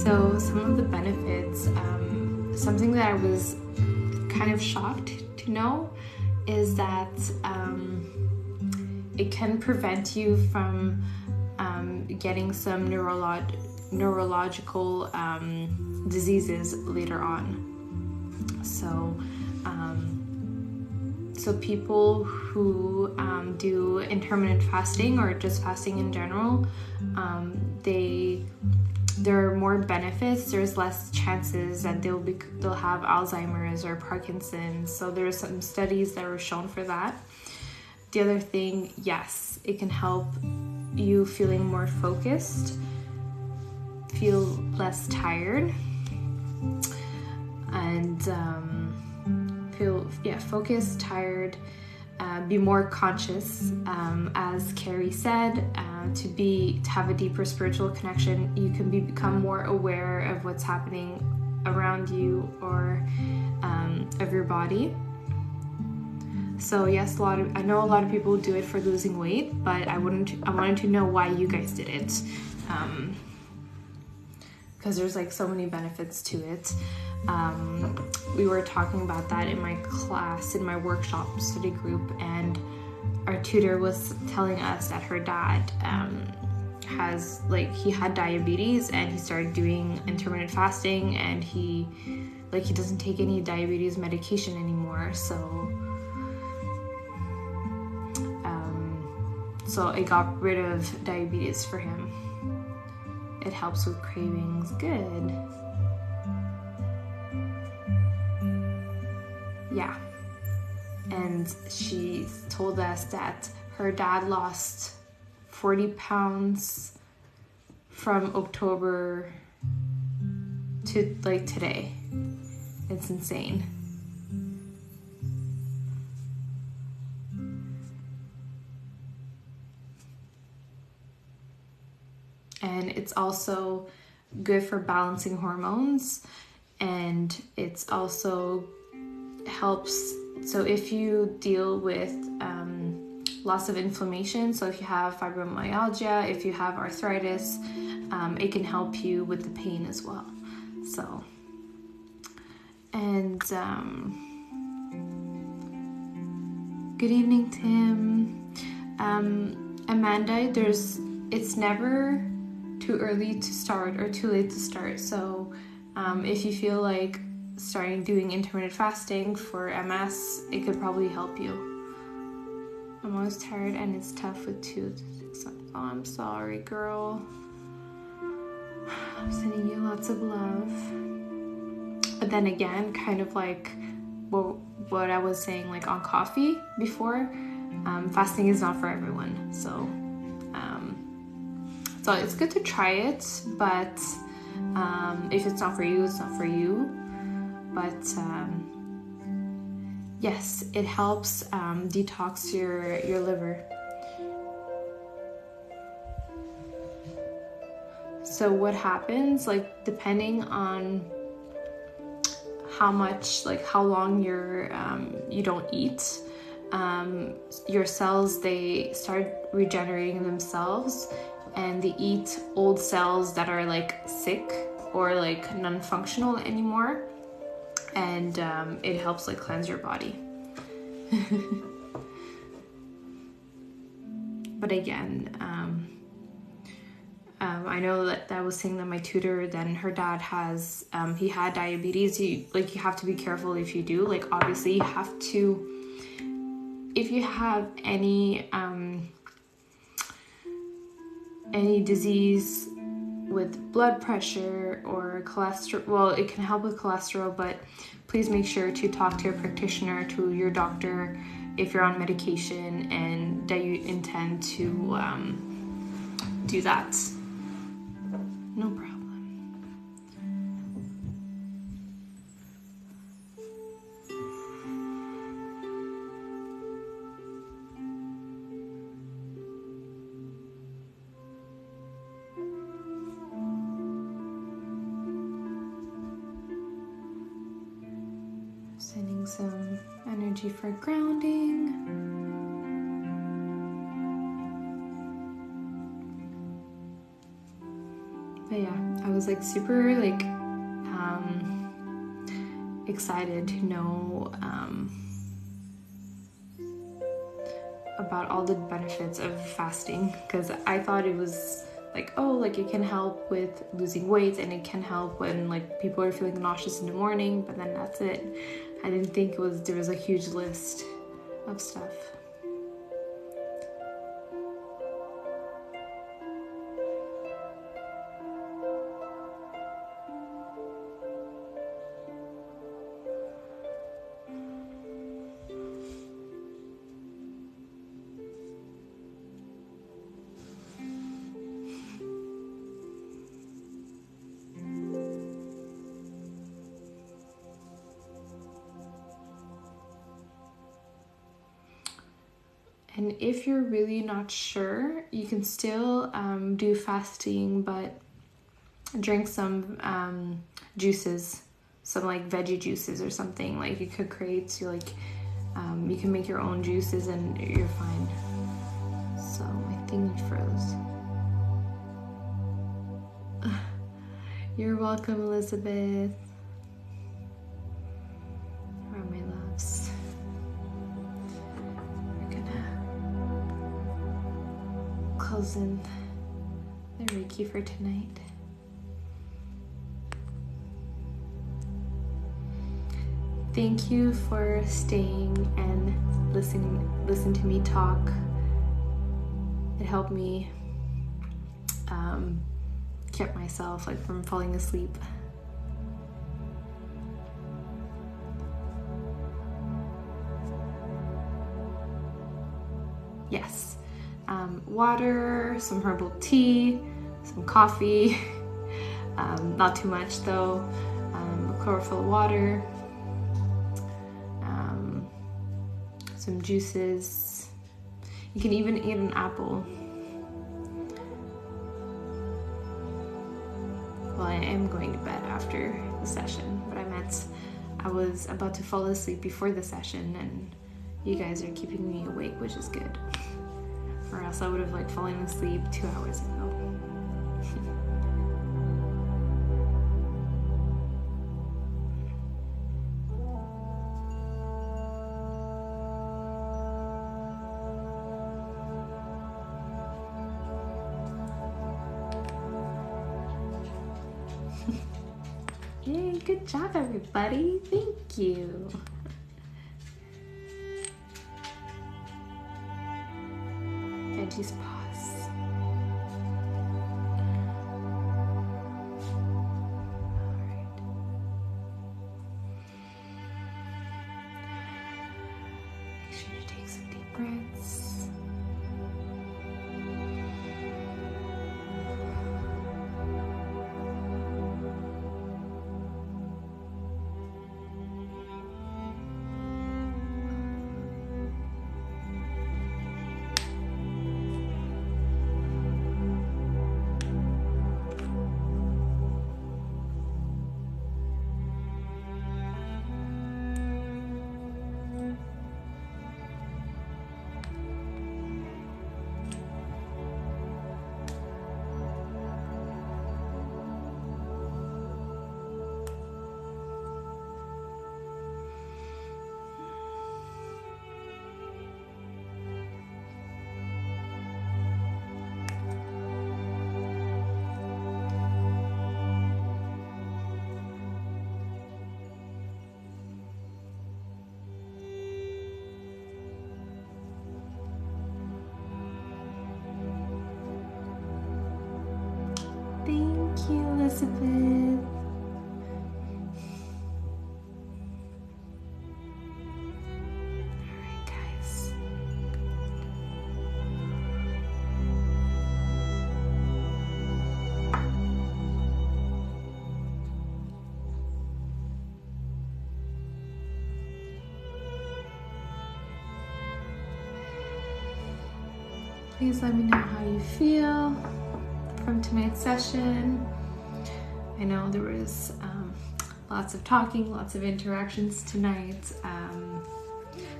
[SPEAKER 1] So some of the benefits, something that I was kind of shocked to know is that it can prevent you from getting some neurological diseases later on. So people who do intermittent fasting or just fasting in general, there are more benefits. There's less chances that they'll have Alzheimer's or Parkinson's. So there are some studies that were shown for that. The other thing, yes, it can help you feeling more focused, feel less tired, and feel focused, tired, be more conscious. As Carrie said, to have a deeper spiritual connection, you can become more aware of what's happening around you or of your body. So yes, I know a lot of people do it for losing weight, but I wanted to know why you guys did it, because there's like so many benefits to it. We were talking about that in my class, in my workshop study group, and our tutor was telling us that her dad he had diabetes, and he started doing intermittent fasting, and he doesn't take any diabetes medication anymore. So it got rid of diabetes for him. It helps with cravings. Good. Yeah. And she told us that her dad lost 40 pounds from October to like today. It's insane. And it's also good for balancing hormones, and it's also helps. So if you deal with loss of inflammation, so if you have fibromyalgia, if you have arthritis, it can help you with the pain as well. So, and good evening, Tim. Amanda, it's never too early to start or too late to start. So if you feel like doing intermittent fasting for MS, it could probably help you. I'm always tired and it's tough with tooth. Oh, I'm sorry, girl. I'm sending you lots of love. But then again, kind of like what I was saying like on coffee before, fasting is not for everyone. So it's good to try it, but if it's not for you, it's not for you. But yes, it helps detox your liver. So what happens, like depending on how long you don't eat, your cells, they start regenerating themselves, and they eat old cells that are like sick or like non-functional anymore, and it helps like cleanse your body. But again, I know that I was saying that my tutor, then her dad has, he had diabetes. You have to be careful if you do. Like, obviously you have to, if you have any disease with blood pressure or cholesterol, well, it can help with cholesterol, but please make sure to talk to your practitioner, to your doctor, if you're on medication and that you intend to do that. No problem. Sending some energy for grounding. But yeah, I was like super like excited to know about all the benefits of fasting, because I thought it was like, oh, like it can help with losing weight and it can help when like people are feeling nauseous in the morning, but then that's it. I didn't think there was a huge list of stuff. And if you're really not sure, you can still do fasting, but drink some juices, some like veggie juices or something. Like you could create you can make your own juices and you're fine. So my thing froze. You're welcome, Elizabeth. Where are my loves? Closing the Reiki for tonight. Thank you for staying and listen to me talk. It helped me keep myself like from falling asleep. Yes. Water, some herbal tea, some coffee, not too much though, chlorophyll water, some juices. You can even eat an apple. Well, I am going to bed after the session, but I was about to fall asleep before the session and you guys are keeping me awake, which is good. Or else I would have like fallen asleep 2 hours ago. Yay, good job everybody. Thank you. Veggies pause. Alright. Make sure to take some deep breaths. Elizabeth. Alright, guys. Please let me know how you feel from tonight's session. I know there was lots of talking, lots of interactions tonight.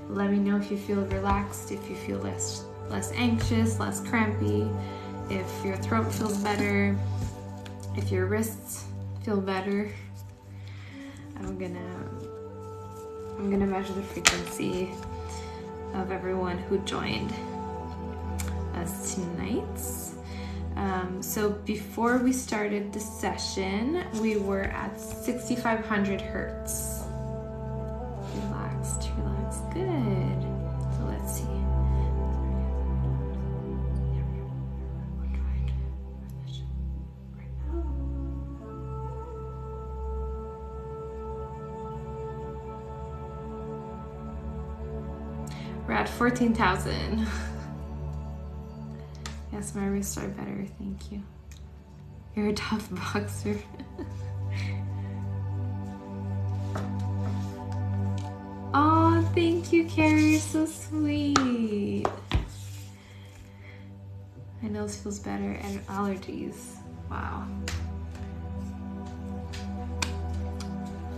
[SPEAKER 1] Let me know if you feel relaxed, if you feel less anxious, less crampy, if your throat feels better, if your wrists feel better. I'm gonna measure the frequency of everyone who joined us tonight. So before we started the session, we were at 6,500 hertz. Relaxed, good. So let's see. We're at 14,000. Yes, my wrists are better, thank you. You're a tough boxer. Oh, thank you, Carrie, you're so sweet. My nose feels better and allergies. Wow.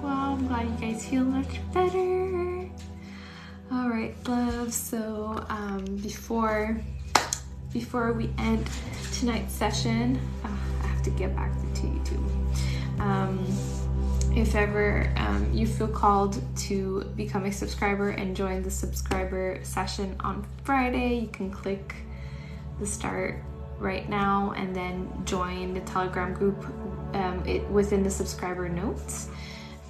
[SPEAKER 1] Wow, I'm glad you guys feel much better. All right, love, so before we end tonight's session, I have to get back to YouTube. If ever you feel called to become a subscriber and join the subscriber session on Friday, you can click the start right now and then join the Telegram group within the subscriber notes.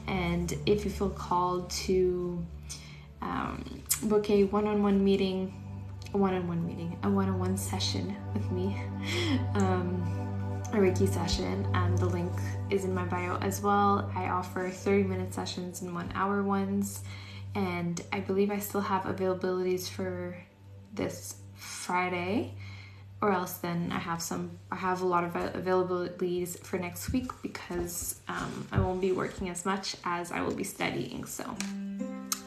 [SPEAKER 1] And if you feel called to book a one-on-one session with me, a Reiki session, and the link is in my bio as well. I offer 30-minute sessions and 1-hour ones, and I believe I still have availabilities for this Friday, or else then I have a lot of availabilities for next week because I won't be working as much as I will be studying, so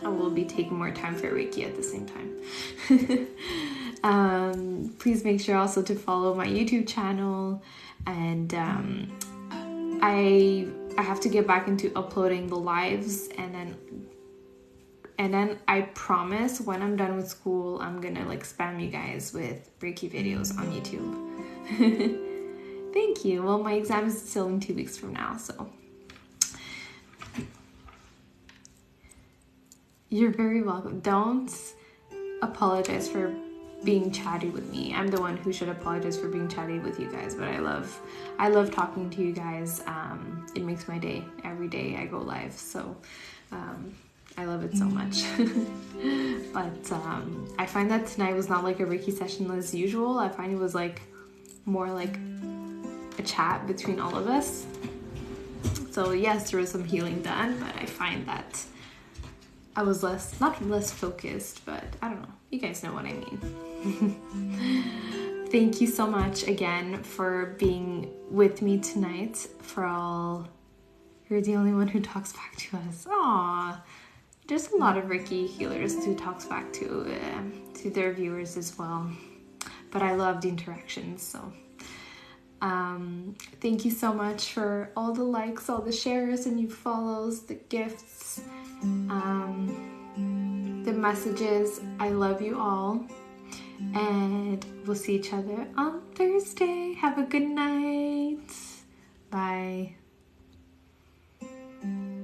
[SPEAKER 1] I will be taking more time for Reiki at the same time. Please make sure also to follow my YouTube channel, and I have to get back into uploading the lives, and then I promise when I'm done with school, I'm gonna spam you guys with Reiki videos on YouTube. Thank you. Well, my exam is still in 2 weeks from now, so you're very welcome. Don't apologize for being chatty with me. I'm the one who should apologize for being chatty with you guys, but I love talking to you guys. It makes my day every day I go live, so I love it so much. But I find that tonight was not like a Reiki session as usual. I find it was more like a chat between all of us. So yes, there was some healing done, but I find that I was not less focused, but I don't know. You guys know what I mean. Thank you so much again for being with me tonight. You're the only one who talks back to us. Aww. There's a lot of Reiki healers who talks back to their viewers as well. But I love the interactions, so thank you so much for all the likes, all the shares, and new follows, the gifts, the messages. I love you all, and we'll see each other on Thursday. Have a good night. Bye.